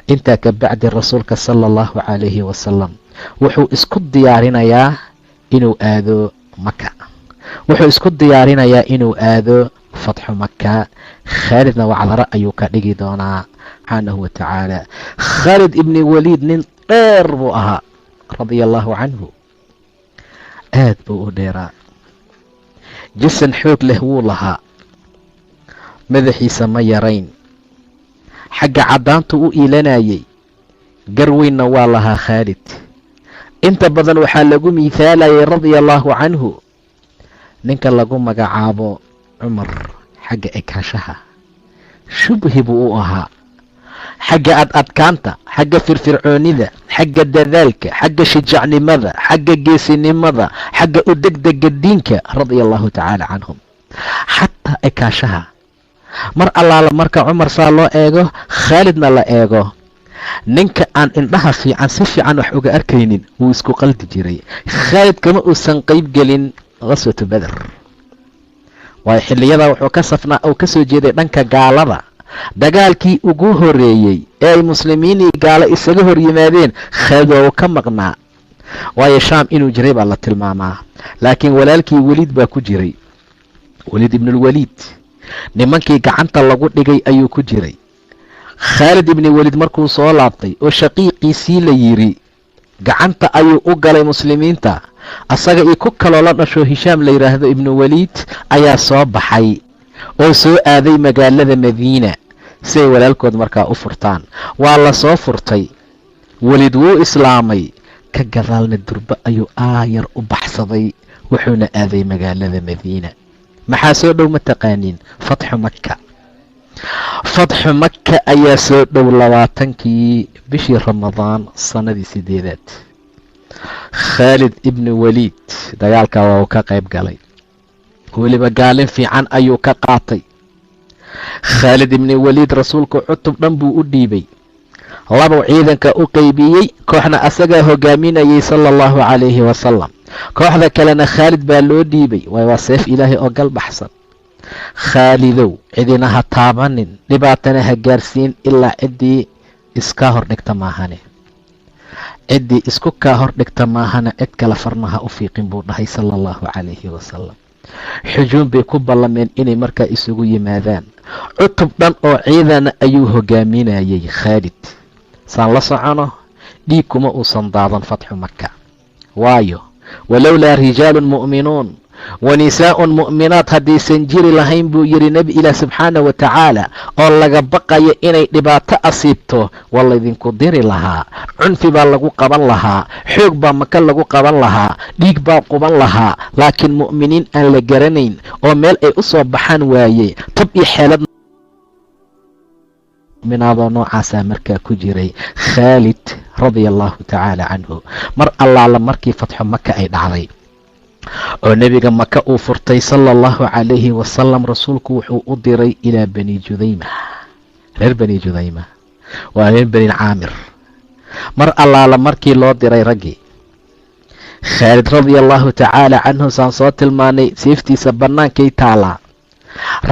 intaa ka bacdi rasuulka sala allahu calayhi wasalam wuxuu isku diyaarinayaa inuu aado maka, wuxuu isku diyaarinayaa inuu aado fatxu maka. khaalidna wacdaro ayuu ka dhigi doonaa subxaanahu wa tacaala. khaalid ibni waliid nin dheer buu ahaa radia allahu canhu, aad buu u dheeraa. jisan xoog leh wuu lahaa, madaxiisa ma yarayn, xagga caddaantu u iilanayay, gar weynna waa lahaa khaalid. inta badan waxaa lagu miithaalayay radia allahu canhu ninka lagu magacaabo cumar. xagga ekaashaha shubhi buu u ahaa, xagga adkaanta, xagga firfircoonida, xagga dadaalka, xagga shijacnimada, xagga geesinimada, xagga u degdega diinka radia allahu tacaala canhum. xataa ekaashaha mar allaala marka cumar saa loo eego, khaalidna la eego, ninka aan indhaha fiican si fiican wax uga arkaynin wuu isku qaldi jiray. khaalid kama uusan qayb gelin qaswatu beder, waayo xilliyadaa wuxuu ka safnaa oo ka soo jeeday dhanka gaalada. dagaalkii ugu horeeyey ee ay muslimiinii gaalo isaga hor yimaadeen, khaalid waa uu ka maqnaa, waayo shaam inuu jiray baa la tilmaamaa. laakiin walaalkii waliid baa ku jiray, waliid ibnulwaliid, nimankii gacanta lagu dhigay ayuu ku jiray. khaalid ibni waliid markuu soo laabtay oo shaqiiqiisii la yidhi gacanta ayuu u galay muslimiinta, asaga iyo ku kaloo la dhasho hishaam la yidhaahdo ibnu waliid ayaa soo baxay oo soo aaday magaalada madiina si ay walaalkood markaa u furtaan. waa la soo furtay, waliid wuu islaamay, ka gadaalna durba ayuu aayar u baxsaday wuxuuna aaday magaalada madiina. maxaa soo dhow mataqaaniin? fatxu maka. fatxu maka ayaa soo dhow 20kii bishii ramadaan sanadii 8aad. khaalid ibni waliid dagaalkaa waa uu ka qayb galay, weliba gaalin fiican ayuu ka qaatay. khaalid ibni waliid rasuulku cutub dhan buu u dhiibay, labuu ciidanka u qaybiyey, kooxna asagaa hogaaminayay sala allahu calayhi wasalam, kooxda kalena khaalid baa loo dhiibay. waa seef ilaahay oo gal baxsan. khaalidow cidina ha taabanin, dhibaatana ha gaarsiin ilaa ciddii iskaa hordhigta maahane. ciddii isku kaa hordhigta maahana cid kale farnaha u fiiqin buu dhahay sala allahu calayhi wasalam. xujuum bay ku ballameen inay markaa isugu yimaadaan. cutub dhan oo ciidana ayuu hogaaminayay khaalid. saan la socono dhiig kuma uusan daadan fatxu maka. waayo walowlaa rijaalun mu'minuun wa nisaa'un mu'minaat haddaysan jiri lahayn buu yidhi nebi ilaah subxaana wa tacaala, oo laga baqayo inay dhibaato asiibto, waa laydinku diri lahaa. cunfi baa lagu qaban lahaa, xoog baa maka lagu qaban lahaa, dhiig baa quban lahaa. laakiin mu'miniin aan la garanayn oo meel ay u soo baxaan waayey, tab iyo xeelad mu'minaadoo noocaasaa markaa ku jiray. khaalid radia allahu tacaala canhu, mar allaala markii fatxu maka ay dhacday oo nebiga maka uu furtay sala allahu calayhi wasalam, rasuulku wuxuu u diray ilaa bani judayma. reer bani judayma waa reer bani caamir. mar allaala markii loo diray raggii, khaalid radia allahu tacaala canhu saan soo tilmaanay seeftiisa bannaankay taalaa.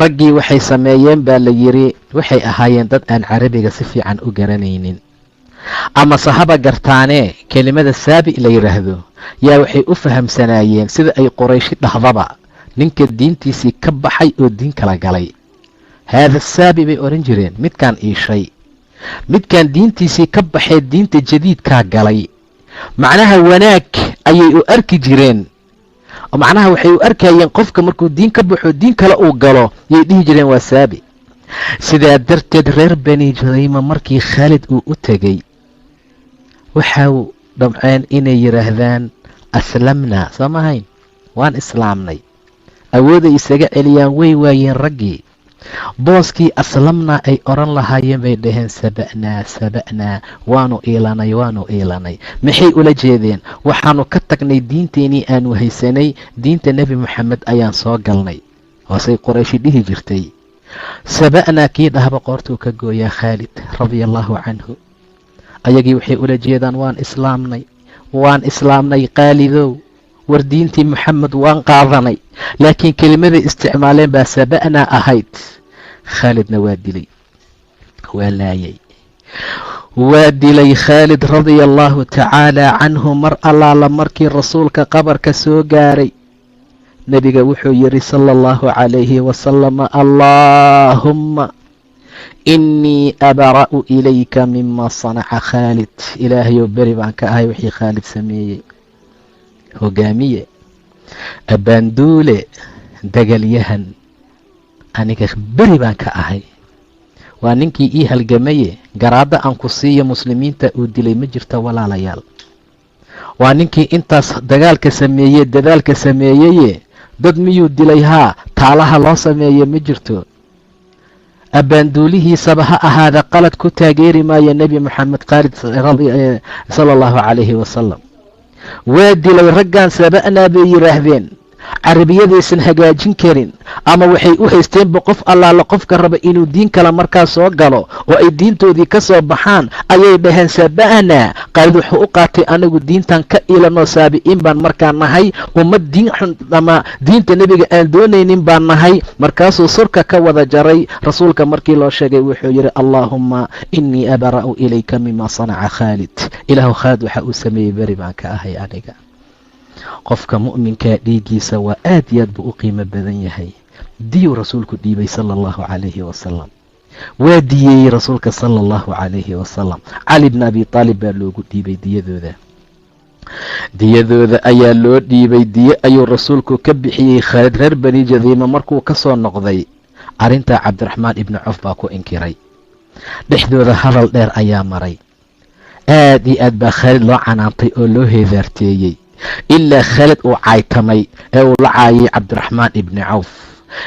raggii waxay sameeyeen baa la yidhi, waxay ahaayeen dad aan carabiga si fiican u garanaynin, ama sahaba gartaanee kelimada saabi la yidhaahdo yaa waxay u fahamsanaayeen sida ay qorayshi dhahdaba, ninka diintiisii ka baxay oo diin kala galay. haada saabi bay odhan jireen, midkaan iishay, midkaan diintiisii ka baxee diinta jadiidkaa galay. macnaha wanaag ayay u arki jireen, oo macnaha waxay u arkayeen qofka markuu diin ka baxo diin kale uu galo yay dhihi jireen waa saabi. sidaa darteed reer bani judayma markii khaalid uu u tegey, waxau dhamceen inay yidhaahdaan aslamnaa, soo mahayn, waan islaamnay. awooday isaga celiyaan way waayeen raggii. booskii aslamnaa ay odhan lahaayeen bay dhaheen saba'naa saba'naa, waanu iilanay. maxay ula jeedeen? waxaanu ka tagnay diinteenii aanu haysanay, diinta nebi moxamed ayaan soo galnay. hoosay qorayshi dhihi jirtay. saba'naa kii dhahba qoortuu ka gooyaa khaalid radia allahu canhu. ayagii waxay ula jeedaan waan islaamnay qaalidow, war diintii moxamed waan qaadanay. laakiin kelimaday isticmaaleen baa saba'naa ahayd. khaalidna waa dilay, waa laayay, waa dilay khaalid radia allahu tacaala canhu. mar allaala markii rasuulka qabarka soo gaaray, nebiga wuxuu yidhi sala allahu calayhi wasalam, allaahumma innii abra'u ilayka mima sanaca khaalid. ilaahayow beri baan ka ahay wixii khaalid sameeyey. hogaamiye, abbaanduule, dagalyahan, aniga beri baan ka ahay. waa ninkii ii halgamaye, garaadda aan ku siiyo muslimiinta uu dilay ma jirta walaalayaal. waa ninkii intaas dagaalka sameeyey, dadaalka sameeyeye, dad miyuu dilay? haa, taalaha loo sameeye ma jirto. abbaanduulihiisaba ha ahaada qalad ku taageeri maayo nebi moxamed khaalid sala allahu calayhi wasalam. waa dilay. raggan saba'naa bay yidhaahdeen, carabiyadaysan hagaajin karin, ama waxay u haysteenba qof allaala qofka raba inuu diin kale markaa soo galo oo ay diintoodii ka soo baxaan ayay dhaheen saba'naa. qaalid wuxuu u qaatay anagu diintan ka ilanoo saabi'iin baan markaa nahay, ummad diin xun ama diinta nebiga aan doonaynin baan nahay. markaasuu surka ka wada jaray. rasuulka markii loo sheegay wuxuu yidhi allaahumma innii abra'u ilayka mima sanaca khaalid. ilaahu khaalid waxa uu sameeyey beri baan ka ahay aniga. qofka mu'minkaa dhiiggiisa waa aad iyo aad buu u qiimo badan yahay. diyuu rasuulku dhiibay sala allahu calayhi wasalam, waa diyeeyey rasuulka sala allahu calayhi wasalam. cali bna abi taalib baa loogu dhiibay diyadooda ayaa loo dhiibay. diye ayuu rasuulku ka bixiyey khaalid. reer bani jadiima markuu ka soo noqday, arrintaa cabdiraxmaan ibni cof baa ku inkiray. dhexdooda hadal dheer ayaa maray. aad iyo aad baa khaalid loo canaantay oo loo heedaarteeyey. ilaa Khaalid uu caytamay ee uu la caayay Cabdiraxmaan ibni Cawf.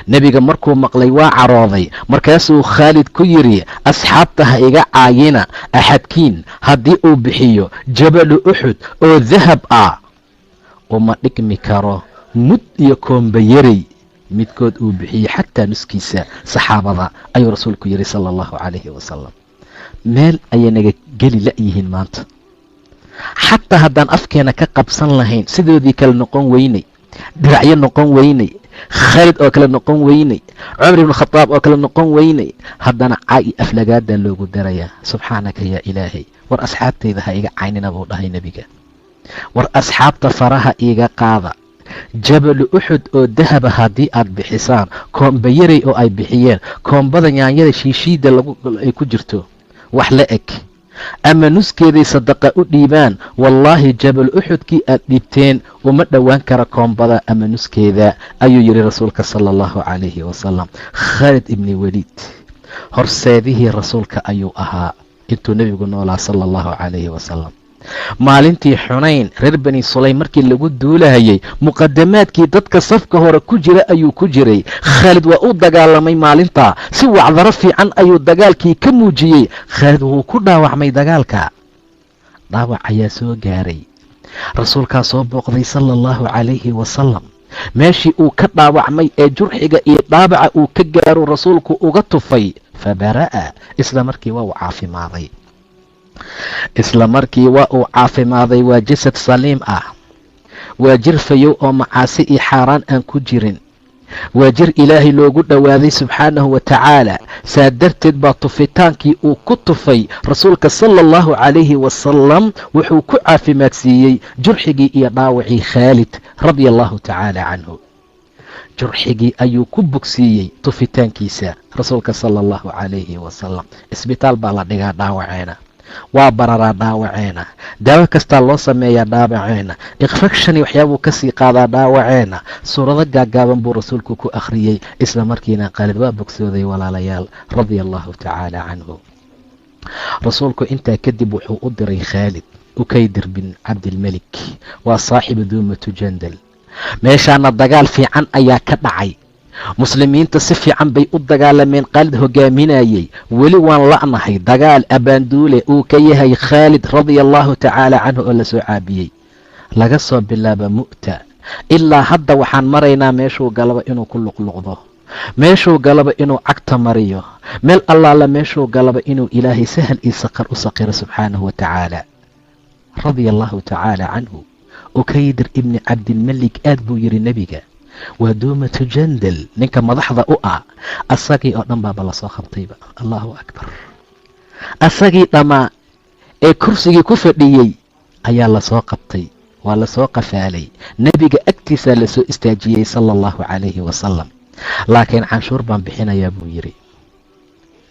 nebiga markuu maqlay waa carooday, markaasuu Khaalid ku yidhi, asxaabta ha iga caayina, axadkiin haddii uu bixiyo jabalu Uxud oo dahab ah uma dhigmi karo mud iyo koombayarey midkood uu bixiyey xataa nuskiisa saxaabada, ayuu rasuulku yidhi sala allahu calayhi wasalam. meel ayay naga geli la'yihiin maanta. xataa haddaan afkeena ka qabsan lahayn, sidoodii kale noqon weynay, diracyo noqon weynay, Khaalid oo kale noqon weynay, Cumar ibn Khataab oo kale noqon weynay, haddana caay iyo aflagaadaa loogu darayaa. subxaanaka yaa ilaahay, war asxaabtayda ha iga caynina buu dhahay nebiga. war asxaabta faraha iiga qaada. jabalu Uxud oo dahaba haddii aad bixisaan, koombayarey oo ay bixiyeen, koombada yaanyada shiishiida ay ku jirto wax la eg, ama nuskeeday sadaqa u dhiibaan, wallaahi jabal Uxudkii aad dhiibteen uma dhowaan kara koombada ama nuskeeda, ayuu yidhi rasuulka sala allahu calayhi wasalam. Khaalid ibni Waliid horseedihii rasuulka ayuu ahaa intuu nebigu noolaa sala allahu calayhi wasalam. maalintii Xunayn reer bani Sulaym markii lagu duulahayay, muqadamaadkii dadka safka hore ku jira ayuu ku jiray. Khaalid waa u dagaalamay maalintaa, si wacdaro fiican ayuu dagaalkii ka muujiyey. Khaalid wuu ku dhaawacmay dagaalka, dhaawac ayaa soo gaaray. rasuulkaa soo booqday sala allahu calayhi wasalam. meeshii uu ka dhaawacmay ee jurxiga iyo dhaabaca uu ka gaaro rasuulku uga tufay, fabara'a, isla markii waa uu caafimaaday. waa jasad saliim ah, waa jir fayow oo macaasi iyo xaaraan aan ku jirin, waa jir ilaahay loogu dhowaaday subxaanahu wa tacaala. saa darteed baa tufitaankii uu ku tufay rasuulka sala allahu calayhi wasalam wuxuu ku caafimaadsiiyey jurxigii iyo dhaawacii Khaalid radia allahu tacaala canhu. jurxigii ayuu ku bogsiiyey tufitaankiisa rasuulka sala allahu calayhi wasalam. isbitaal baa la dhigaa dhaawaceena, waa bararaa dhaawaceena, daawo kastaa loo sameeyaa dhaawaceena, infection waxyaabuu kasii qaadaa dhaawaceena. suurado gaagaaban buu rasuulku ku akhriyey, isla markiina Khaalid waa bogsooday walaalayaal radia allahu tacaala canhu. rasuulku intaa kadib wuxuu u diray Khaalid Ukaydir bin Cabdilmelik, waa saaxibu duumatu Jandal. meeshaana dagaal fiican ayaa ka dhacay, muslimiinta si fiican bay u dagaalameen. Khaalid hogaaminayey, weli waan la'nahay dagaal abaanduule uu ka yahay Khaalid radia allahu tacaala canhu oo la soo caabiyey. laga soo bilaaba Mu'ta ilaa hadda waxaan maraynaa meeshuu galaba inuu ku luqluqdo, meeshuu galaba inuu cagta mariyo, meel allaala meeshuu galaba inuu ilaahay sahal iyo saqar u saqiro subxaanahu wa tacaala. radia allahu tacaala canhu. Ukaydir ibni Cabdilmelik aad buu yidhi nebiga, waa duumatu Jandal ninka madaxda u ah. asagii oo dhan baaba lasoo qabtayba. allahu akbar. asagii dhammaa ee kursigii ku fadhiyey ayaa lasoo qabtay, waa lasoo qafaalay. nebiga agtiisaa lasoo istaajiyey sala allahu calayhi wasalam. laakiin canshuur baan bixinayaa buu yidhi.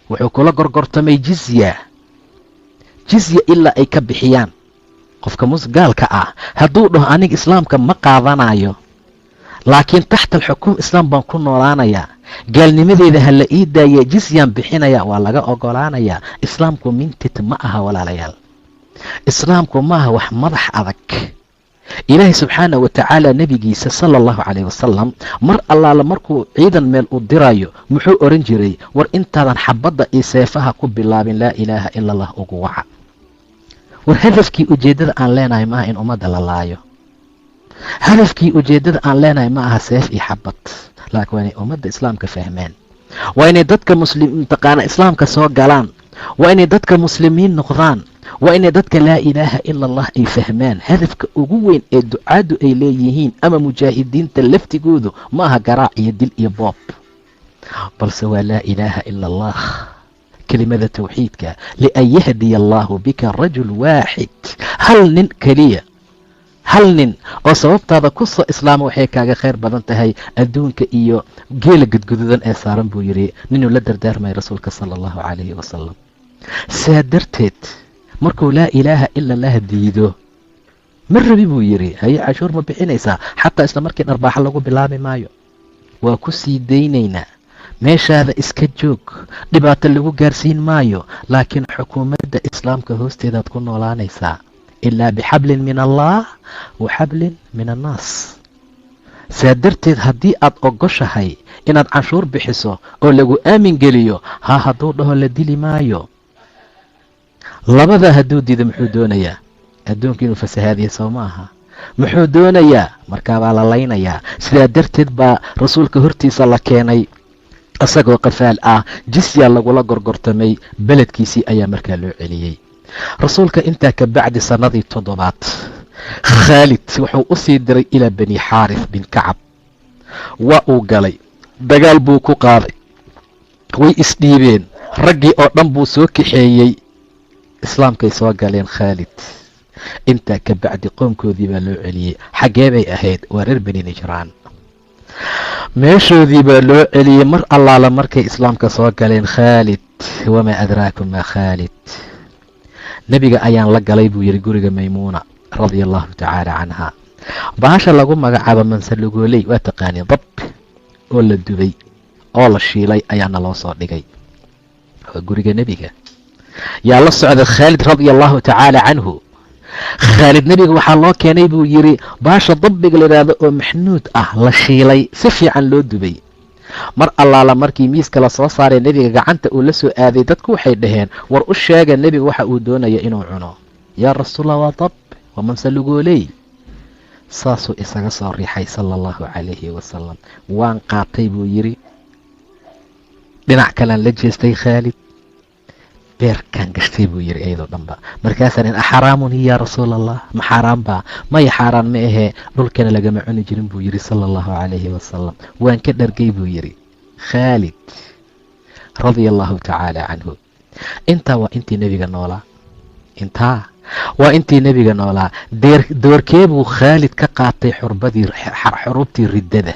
wuxuu kula gorgortamay jizya ilaa ay ka bixiyaan. qofka gaalka ah hadduu dhaho aniga islaamka ma qaadanayo, laakiin taxta alxukuum islaam baan ku noolaanayaa, gaalnimadeeda ha la ii daaya, jizyaan bixinaya, waa laga ogolaanayaa. islaamku mintid ma aha walaalayaal, islaamku maaha wax madax adag. ilaahay subxaana wa tacaala nebigiisa sala allahu calayh wasalam mar allaala markuu ciidan meel u dirayo muxuu oran jiray, war intaadan xabadda iyo seefaha ku bilaabin laa ilaaha ila allah ugu waca. war hadafkii ujeeddada aan leenahay maaha in ummadda la laayo, hadafkii ujeeddada aan leenahay ma aha seef iyo xabad, laakiin waa inay ummadda islaamka fahmeen, waa inay dadka taqaana islaamka soo galaan, waa inay dadka muslimiin noqdaan, waa inay dadka laa ilaaha ila allah ay fahmaan. hadafka ugu weyn ee ducaadu ay leeyihiin ama mujaahidiinta laftigoodu ma aha garaac iyo dil iyo boob, balse waa laa ilaaha ila allah, kelimada tawxiidka. lian yahdiya allahu bika rajul waaxid, hal nin keliya, hal nin oo sababtaada ku soo islaama waxay kaaga khayr badan tahay adduunka iyo geela gudgududan ee saaran buu yidhi ninuu la dardaarmay rasuulka sala allahu calayhi wasalam. saa darteed markuu laa ilaaha ila allah diido, ma rabi buu yidhi, haye cashuur ma bixinaysaa? xataa isla markii dharbaaxa lagu bilaabi maayo, waa ku sii daynaynaa, meeshaada iska joog, dhibaato lagu gaarsiin maayo, laakiin xukuumadda islaamka hoosteedaad ku noolaanaysaa. ilaa bixablin min allah wa xablin min annaas. saa darteed haddii aad ogoshahay inaad canshuur bixiso oo lagu aamin geliyo, hadduu dhaho la dili maayo. labadaa hadduu diido muxuu doonayaa? adduunka inuu fasahaadiya soo ma aha. muxuu doonayaa? markaabaa la laynayaa. sidaa darteed baa rasuulka hortiisa la keenay isagoo qafaal ah, jisyaa lagula gorgortamay, beledkiisii ayaa markaa loo celiyey. rasuulka intaa ka bacdi sannadii 7 khaalid wuxuu u sii diray ilaa bani xaarith bin kacab. waa uu galay, dagaal buu ku qaaday, way isdhiibeen, raggii oo dhan buu soo kaxeeyey. islaamkay soo galeen khaalid. intaa ka bacdi qoomkoodii baa loo celiyey. xaggee bay ahayd? waa reer bani najraan. meeshoodii baa loo celiyey mar allaala markay islaamka soo galeen. khaalid, wamaa adraakum maa khaalid. nebiga ayaan la galay buu yidhi guriga maymuuna radia allahu tacaala canha. bahasha lagu magacaabo mansalugooley waa taqaaniin, dab oo la dubay oo la shiilay ayaana loo soo dhigay. waa guriga nebiga. yaa la socda khaalid radia allahu tacaala canhu. khaalid nebiga waxaa loo keenay buu yidhi baasha dabbiga la yidhaahdo oo maxnuud ah, la shiilay, si fiican loo dubay. mar allaala markii miiska la soo saaray nebiga gacanta uu la soo aaday, dadku waxay dhaheen war u sheega nebiga waxa uu doonaya inuu cuno. yaa rasuulallah, waa dab, waa mansalugooley. saasuu isaga soo riixay sala allahu calayhi wasalam. waan qaatay buu yidhi. dhinac kalean la jeestay khaalid, beerkaan gashtay buu yidhi iyadoo dhanba. markaasaan in axaraamun hiya yaa rasuulallah, ma xaaraan baa? maya xaaraan ma ahee, dhulkana lagama cuni jirin buu yidhi sala allahu calayhi wasalam. waan ka dhargay buu yidhi khaalid radia allahu tacaala canhu. intaa waa intii nebiga noolaa. intaa waa intii nebiga noolaa. doorkee buu khaalid ka qaatay xurubtii riddada,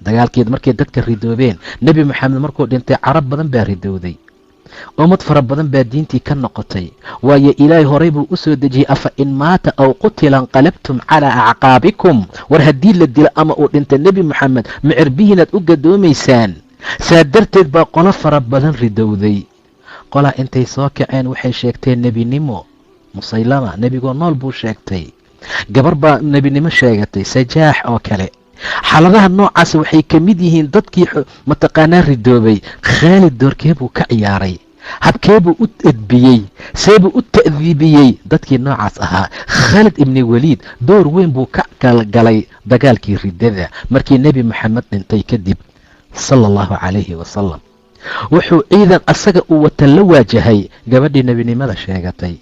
dagaalkeed markay dadka ridoobeen. nebi maxamed markuu dhintay carab badan baa ridowday, ummad fara badan baa diintii ka noqotay. waayo ilaahay horay buu u soo dejiyey, afa in maata aw qutila inqalabtum calaa acqaabikum. war haddii la dilo ama uu dhinta nebi moxamed, micirbihiinaad u gadoomaysaan. saa darteed baa qolo fara badan ridowday. qolaa intay soo kaceen waxay sheegteen nebinimo. musaylama nebigoo nool buu sheegtay. gabar baa nebinimo sheegatay, sajaax oo kale. xaaladaha noocaas waxay ka mid yihiin dadkii mataqaanaa ridoobay. khaalid doorkee buu ka ciyaaray? habkee buu u edbiyey? see buu u ta'diibiyey dadkii noocaas ahaa? khaalid ibni waliid door weyn buu ka galgalay dagaalkii riddada markii nebi moxamed dhintay kadib sala allahu calayhi wasalam. wuxuu ciidan asaga uu wata la waajahay gabadhii nebinimada sheegatay.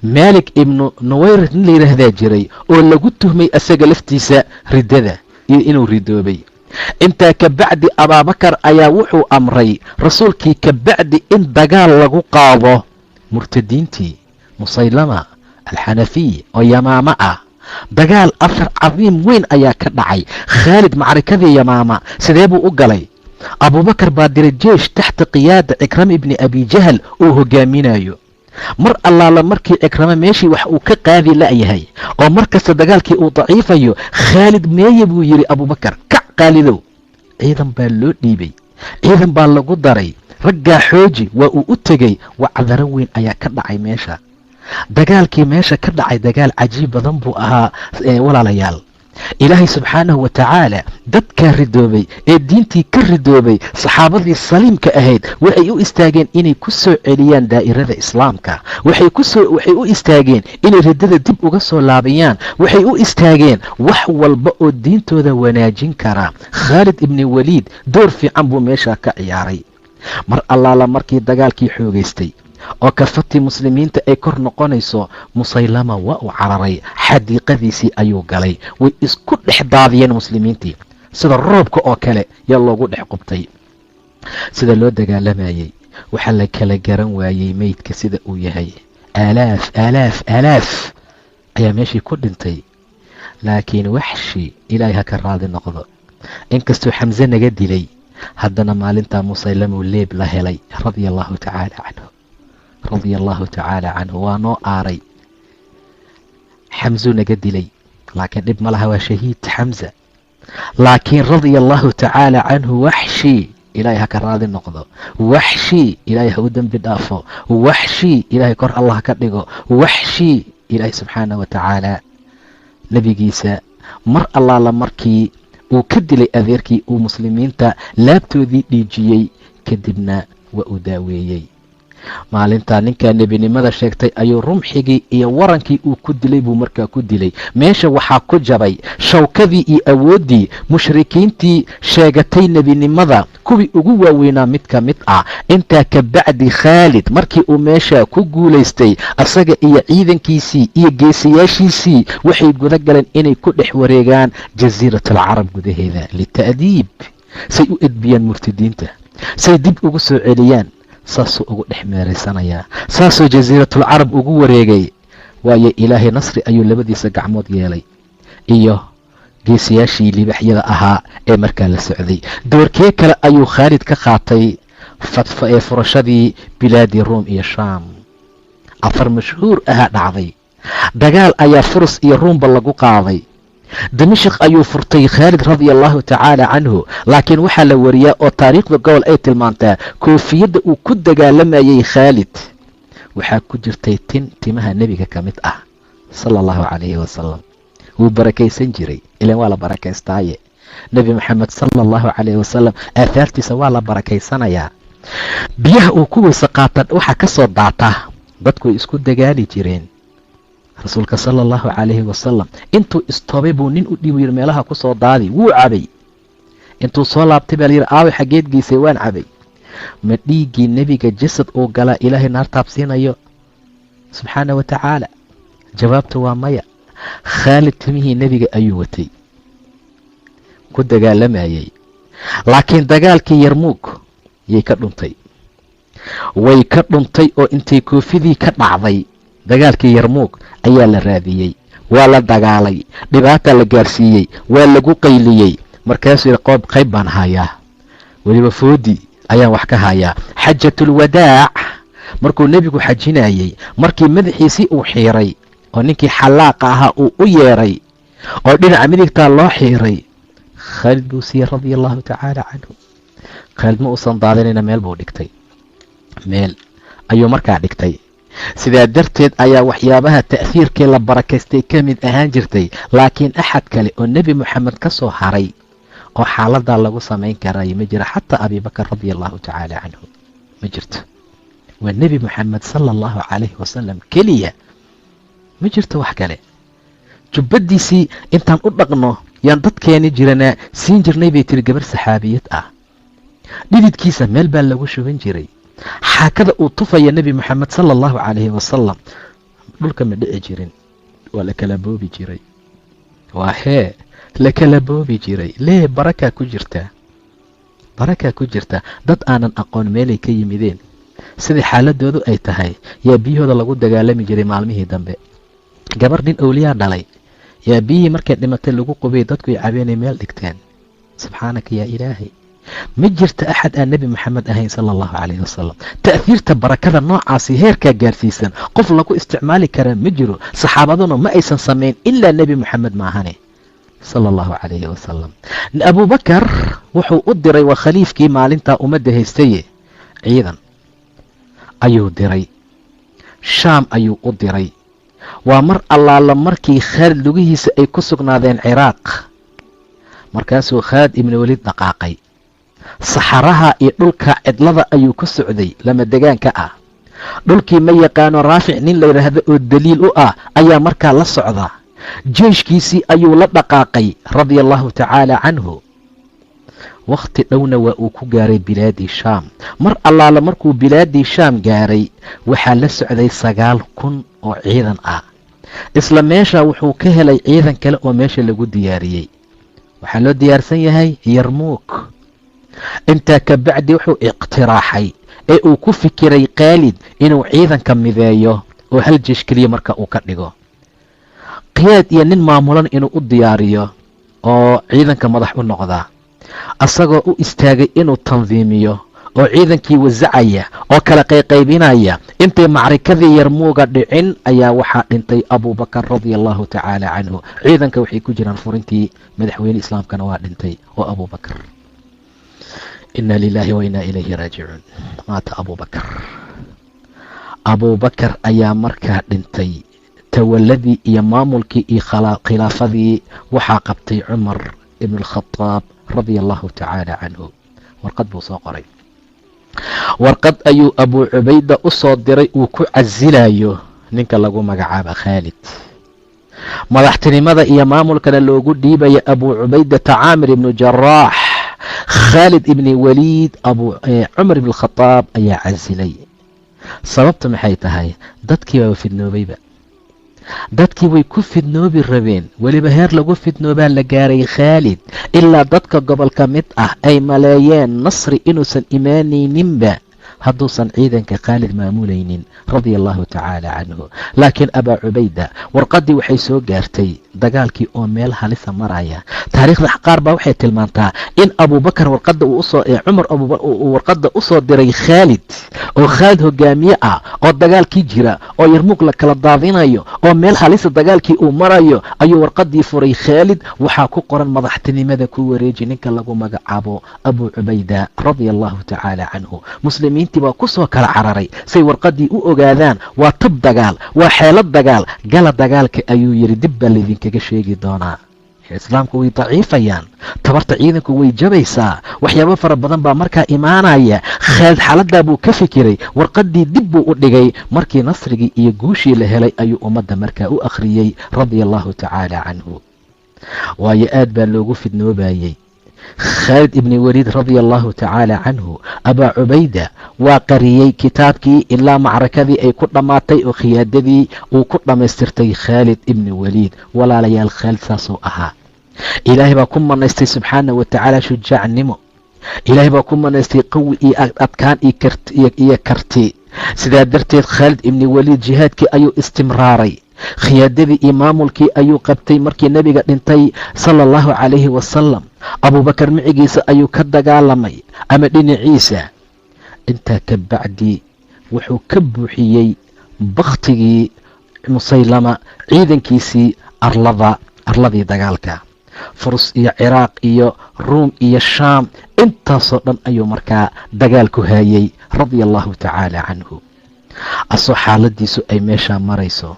maalik ibnu nuwayr nin la yidhaahdaa jiray oo lagu tuhmay asaga laftiisa riddada inuu ridoobay. intaa ka bacdi abaabakar ayaa wuxuu amray rasuulkii ka bacdi in dagaal lagu qaado murtadiintii musaylama alxanafiy oo yamaama ah. dagaal afar cadiim weyn ayaa ka dhacay. khaalid macrikadii yamaama sidee buu u galay? abubakar baa diray jeesh taxta qiyaada cikrama ibni abi jahal uu hogaaminayo. mar allaala markii cikrama meeshii wax uu ka qaadi la'yahay oo mar kasta dagaalkii uu daciifayo, khaalid meeye buu yidhi abubakar, kac qaalidow. ciidan baa loo dhiibay, ciidan baa lagu daray, raggaa xooji. waa uu u tegey. wacdaro weyn ayaa ka dhacay meesha. dagaalkii meesha ka dhacay dagaal cajiib badan buu ahaa walaalayaal. ilaahay subxaanahu wa tacaala dadkaa ridoobay ee diintii ka ridoobay, saxaabadii saliimka ahayd, waxay u istaageen inay ku soo celiyaan daa'irada islaamka. waxay u istaageen inay riddada dib uga soo laabayaan. waxay u istaageen wax walba oo diintooda wanaajin karaa. khaalid ibni waliid door fiican buu meeshaa ka ciyaaray. mar allaala markii dagaalkii xoogaystay oo kafatii muslimiinta ay kor noqonayso, musaylama waa uu cararay. xadiiqadiisii ayuu galay. way isku dhex daadiyeen muslimiintii, sida roobka oo kale yaa loogu dhex qubtay. sida loo dagaalamayey waxaa la kala garan waayey meydka sida uu yahay. aalaaf ayaa meeshii ku dhintay. laakiin waxshi ilaahay ha ka raadi noqdo, inkastuu xamse naga dilay, haddana maalintaa musaylamuu leeb la helay radia allahu tacaala canhu. radia allahu tacaala canhu. waa noo aaray. xamsuu naga dilay, laakiin dhib ma laha, waa shahiid xamsa. laakiin radia allahu tacaala canhu waxshi ilaahay ha ka raadi noqdo. waxshi ilaahay ha u dembi dhaafo. waxshi ilaahay kor allah ka dhigo. waxshi ilaahi subxaanah wa tacaala nebigiisa mar allaala markii uu ka dilay adeerkii uu muslimiinta laabtoodii dhiijiyey kadibna waa uu daaweeyey. maalintaa ninkaa nebinimada sheegtay ayuu rumxigii iyo warankii uu ku dilay buu markaa ku dilay. meesha waxaa ku jabay shawkadii iyo awooddii mushrikiintii sheegatay nebinimada kuwii ugu waaweynaa mid ka mid ah. intaa ka bacdi khaalid markii uu meesha ku guulaystay asaga iyo ciidankiisii iyo geesayaashiisii waxay guda galeen inay ku dhex wareegaan jasiiratalcarab gudaheeda lita'diib, say u edbiyaan murtadiinta, say dib ugu soo celiyaan. saasuu ugu dhex meeraysanayaa, saasuu jasiiratulcarab ugu wareegay. waayo ilaahay nasri ayuu labadiisa gacmood yeelay iyo geesayaashii libaxyada ahaa ee markaa la socday. doorkee kale ayuu khaalid ka qaatay ee furashadii bilaadi ruum iyo shaam. afar mashhuur ahaa dhacday. dagaal ayaa furus iyo ruumba lagu qaaday. dimashik ayuu furtay khaalid radia allahu tacaala canhu. laakiin waxaa la wariyaa oo taariikhda gobol ay koofiyadda uu ku dagaalamayay khaalid waxaa ku jirtay timaha nebiga ka mid ah sala allahu calayhi wasalam. wuu barakaysan jiray, ilan waa la barakaystaaye. nebi maxamed sala allahu calayhi wasalam aahaartiisa waa la barakaysanayaa. biyaha uu ku weyse qaata waxaa ka soo daata, dadku way isku dagaali jireen. rasuulka sala allahu calayhi wasalam intuu istoobay buu nin u dhiibu yidhi meelaha ku soo daadi. wuu cabay. intuu soo laabtay baa layidhi aaway xaggeed geysay? waan cabay. ma dhiiggii nebiga jasad uu galaa ilaahay naar taabsiinayo subxaana wa tacaala? jawaabta waa maya. khaalid timihii nebiga ayuu watay, ku dagaalamayay. laakiin dagaalkii yarmuug yay ka dhuntay, way ka dhuntay oo intay koofidii ka dhacday dagaalkii yarmuug ayaa la raadiyey, waa la dagaalay, dhibaata la gaarsiiyey, waa lagu qayliyey. markaasuu yidhi qayb baan hayaa, weliba foodi ayaan wax ka hayaa. xajatulwadaac markuu nebigu xajinayey, markii madaxiisii uu xiiray oo ninkii xallaaqa ahaa uu u yeeray oo dhinaca midigtaa loo xiiray, khaalid buu siiyey radia allahu tacaala canhu. khaalid ma uusan daadinayna meel buu dhigtay, meel ayuu markaa dhigtay. sidaa darteed ayaa waxyaabaha ta'hiirkii la barakaystay ka mid ahaan jirtay. laakiin axad kale oo nebi moxamed ka soo haray oo xaaladaa lagu samayn karaayo ma jira. xataa abibakar radia allahu tacaala canhu ma jirto. waa nebi moxamed sala allahu calayhi wasalam keliya, ma jirto wax kale. jubbadiisii intaan u dhaqno yaan dadkeeni jiranaa siin jirnay bay tiri gabar saxaabiyad ah. dhididkiisa meel baa lagu shuban jiray. xaakada uu tufaya nebi moxamed sala allahu calayhi wasalam dhulka ma dhici jirin, waa la kala boobi jiray. waa la kala boobi jiray. lee barakaa ku jirtaa, barakaa ku jirta. dad aanan aqoon meelay ka yimideen sidai xaaladoodu ay tahay yaa biyahooda lagu dagaalami jiray. maalmihii dambe gabar nin owliyaa dhalay yaa biyihii markay dhimatay lagu qubay, dadku ay cabeenay meel dhigteen. subxaanaka yaa ilaahay, ma jirta axad aan nebi moxamed ahayn sala allahu calayhi wasalam. ta'hiirta barakada noocaasi heerkaa gaarsiisan qof lagu isticmaali karaa ma jiro. saxaabaduna ma aysan samayn ilaa nebi moxamed maahane sala allahu calayhi wasalam. abubakar wuxuu u diray, waa khaliifkii maalintaa ummadda haystaye, ciidan ayuu diray, shaam ayuu u diray. waa mar allaala markii khaalid lugihiisa ay ku sugnaadeen ciraaq. markaasuu khaalid ibni waliid dhaqaaqay. saxaraha iyo dhulka cidlada ayuu ku socday, lama degaanka ah. dhulkii ma yaqaano raafic nin la yidhaahdo oo daliil u ah ayaa markaa la socda. jeyshkiisii ayuu la dhaqaaqay radia allahu tacaala canhu. wakhti dhowna waa uu ku gaaray bilaadii shaam. mar allaala markuu bilaadii shaam gaaray waxaa la socday 9,000 oo ciidan ah. isla meesha wuxuu ka helay ciidan kale oo meesha lagu diyaariyey. waxaa loo diyaarsan yahay yarmuuk. intaa ka bacdi wuxuu iqtiraaxay ee uu ku fikiray khaalid inuu ciidanka mideeyo oo hal jeesh keliya marka uu ka dhigo. qiyaad iyo nin maamulan inuu u diyaariyo oo ciidanka madax u noqdaa, asagoo u istaagay inuu tandiimiyo oo ciidankii wasacaya oo kala qayqaybinaya. intay macrikadii yarmuuga dhicin ayaa waxaa dhintay abubakar radia allahu tacaala canhu. ciidanka waxay ku jiraan furintii madaxweyne islaamkana waa dhintay oo abubakar. ina lilahi wa inaa ilayhi raajicuun. maata abubakar ayaa markaa dhintay. tawaladii iyo maamulkii iyo khilaafadii waxaa qabtay cumar ibn alkhadaab radia allahu tacaala canhu. warqad buu soo qoray. warqad ayuu abuu cubayda u soo diray uu ku casilayo ninka lagu magacaaba khaalid. madaxtinimada iyo maamulkana loogu dhiibaya abuu cubaydata caamir ibnu jaraax. khaalid ibni waliid cumar ibn alkhadaab ayaa casilay. sababta maxay tahay? dadkii baa fidnoobayba. dadkii way ku fidnoobi rabeen, weliba heer lagu fidnoobaa la gaaray khaalid, ilaa dadka gobolka mid ah ay maleeyeen nasri inuusan imaanayninba hadduusan ciidanka khaalid maamulaynin radia allahu tacaala canhu. laakiin abaa cubayda warqaddii waxay soo gaartay dagaalkii oo meel halisa maraya. taariikhda qaar baa waxay tilmaantaa in abubakar cumar uu warqadda u soo diray khaalid, oo khaalid hogaamiye ah oo dagaalkii jira oo yarmuuq la kala daadinayo oo meel halisa dagaalkii uu marayo, ayuu warqaddii furay khaalid. waxaa ku qoran madaxtinimada ku wareeji ninka lagu magacaabo abuu cubayda radia allahu tacaala canhu. muslimiintii baa ku soo kala cararay say warqaddii u ogaadaan. waa tab dagaal, waa xeelad dagaal. gala dagaalka ayuu yidhi, dib baa laydinkaga sheegi doonaa. islaamku way daciifayaan, tabarta ciidanku way jabaysaa, waxyaabo fara badan baa markaa imaanaya. khaalid xaaladaa buu ka fikiray, warqaddii dib buu u dhigay. markii nasrigii iyo guushii la helay ayuu ummadda markaa u akhriyey radia allahu tacaala canhu. waayo aad baa loogu fidnoobayey. khaalid ibni waliid radia allahu tacaala canhu abaa cubayda waa qariyey kitaabkii ilaa macrakadii ay ku dhammaatay oo khiyaadadii uu ku dhammaystirtay khaalid ibni waliid. walaalayaal, khaalid saasuu ahaa. ilaahay baa ku manaystay subxaana wa tacaala shujaacnimo. ilaahay baa ku manaystay qawi iyo adkaan iyo karti. sidaa darteed khaalid ibni waliid jihaadkii ayuu istimraaray. khiyaadadii iyo maamulkii ayuu qabtay. markii nebiga dhintay sala allahu calayhi wasalam, abubakar micigiisa ayuu ka dagaalamay ama dhinaciisa. intaa ka bacdi wuxuu ka buuxiyey bakhtigii musaylama ciidankiisii arladii dagaalka. furus iyo ciraaq iyo ruum iyo shaam, intaasoo dhan ayuu markaa dagaal ku haayey radia allahu tacaala canhu. asoo xaaladiisu ay meeshaa marayso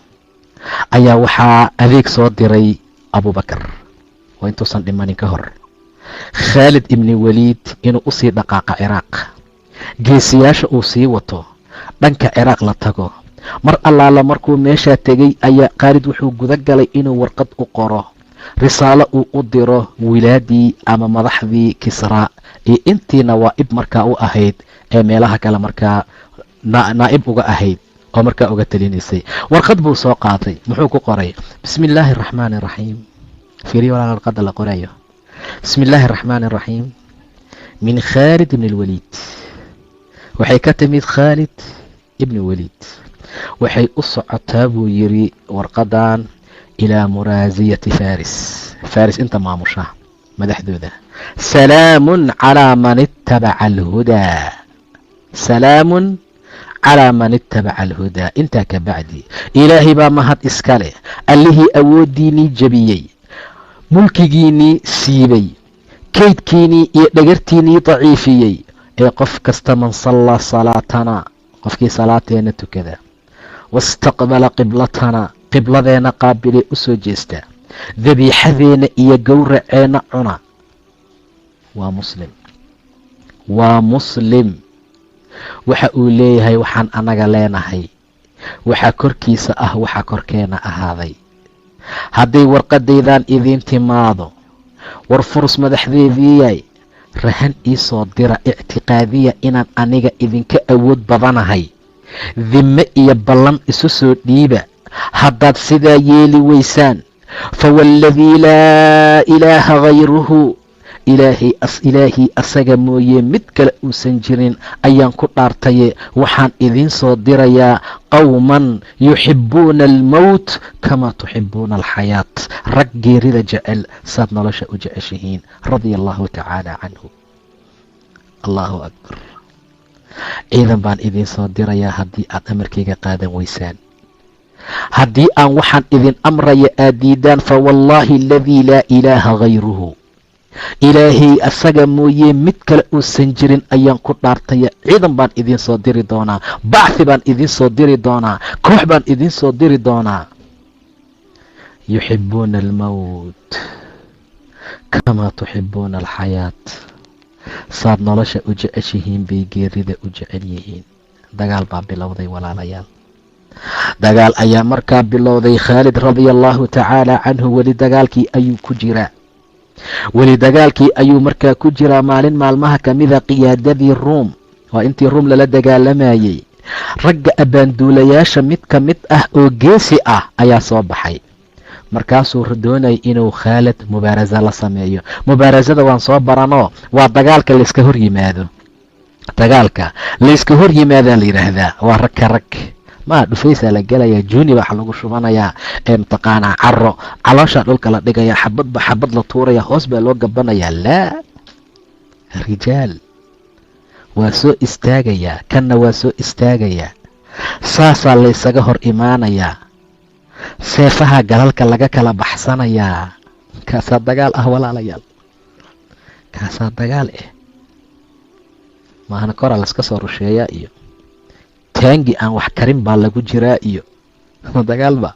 ayaa waxaa adeeg soo diray abubakar, waa intuusan dhimanin ka hor, khaalid ibni waliid inuu usii dhaqaaqa ciraaq. geesiyaasha uu sii wato dhanka ciraaq la tago. mar allaala markuu meeshaa tegey ayaa khaalid wuxuu guda galay inuu warqad u qoro, risaalo uu u diro wilaadii ama madaxdii kisraa iyo intii nawaa'ib markaa u ahayd ee meelaha kale markaa naa'ib uga ahayd oo markaa uga talinaysay. warqad buu soo qaatay. muxuu ku qoray? bismi illaahi araxmaani araxiim. fiiriyo walaal warqadda la qorayo. bismi illaahi araxmaani araxiim min khaalid ibni lwaliid. waxay ka timid khaalid ibni waliid. waxay u socotaa buu yidhi warqadan ilaa muraasiyati faris inta maamusha madaxdooda. salaamun calaa man ittabaca alhudaa. salaamun calaa man ittabaca alhudaa. intaa ka bacdi ilaahay baa mahad iska leh, allihii awooddiinii jebiyey, mulkigiinii siibay, kaydkiinii iyo dhagartiinii daciifiyey, ee qof kasta man sallaa salaatanaa, qofkii salaateena tukada, wastaqbala qiblatanaa, qibladeena qaabilee u soo jeesta, dabiixadeena iyo gowraceena cuna. waa muslim. waxa uu leeyahay waxaan anaga leenahay, waxaa korkiisa ah waxaa korkeena ahaaday. hadday warqadaydan idiin timaado, war furus madaxdeediiyay, rahan ii soo dira, ictiqaadiya inaan aniga idinka awood badanahay, dimme iyo ballan isu soo dhiiba. haddaad sidaa yeeli weysaan, fawalladii laa ilaaha hayruhu, ilaahii asaga mooye mid kale uusan jirin ayaan ku dhaartaye, waxaan idiin soo dirayaa qowman yuxibbuuna almowt kamaa tuxibbuuna alxayaat. rag geerida jecel saad nolosha u jeceshihiin. radia allahu tacaala canhu. allahu akbar. ciidan baan idiin soo dirayaa haddii aad amarkayga qaadan weysaan. haddii aan waxaan idin amraya aad diidaan, fawallaahi aladii laa ilaaha hayruhu, ilaahay asaga mooye mid kale uusan jirin ayaan ku dhaartaya. ciidan baan idiin soo diri doonaa, bacthi baan idiin soo diri doonaa, koox baan idiin soo diri doonaa. yuxibuuna almowt kamaa tuxibuuna alxayaat. saad nolosha u jeceshihiin bay geerida u jecel yihiin. dagaal baa bilowday walaalayaal. dagaal ayaa markaa bilowday. Khaalid radia allahu tacaala canhu weli dagaalkii ayuu ku jiraa. weli dagaalkii ayuu markaa ku jiraa. maalin maalmaha kamida qiyaadadii ruum, waa intii ruum lala dagaalamayey, ragga abbaanduulayaasha mid ka mid ah oo geesi ah ayaa soo baxay. markaasuu doonay inuu Khaalid mubaarasa la sameeyo. mubaarasada waan soo baranoo waa dagaalka layska hor yimaado. dagaalka layska hor yimaadaa la yidhaahdaa. waa rag ka rag maa dhufaysaa la gelayaa, juuni waxa lagu shubanayaa mataqaanaa caro, calooshaa dhulka la dhigayaa, xabadba xabad la tuuraya, hoos baa loo gabanayaa. laa, rijaal waa soo istaagayaa, kanna waa soo istaagayaa. saasaa laysaga hor imaanayaa. seefaha galalka laga kala baxsanayaa. kaasaa dagaal ah walaalayaal, kaasaa dagaal ah. maahana koraa laska soo rusheeyaa iyo taangi aan wax karin baa lagu jiraa iyo dagaalba.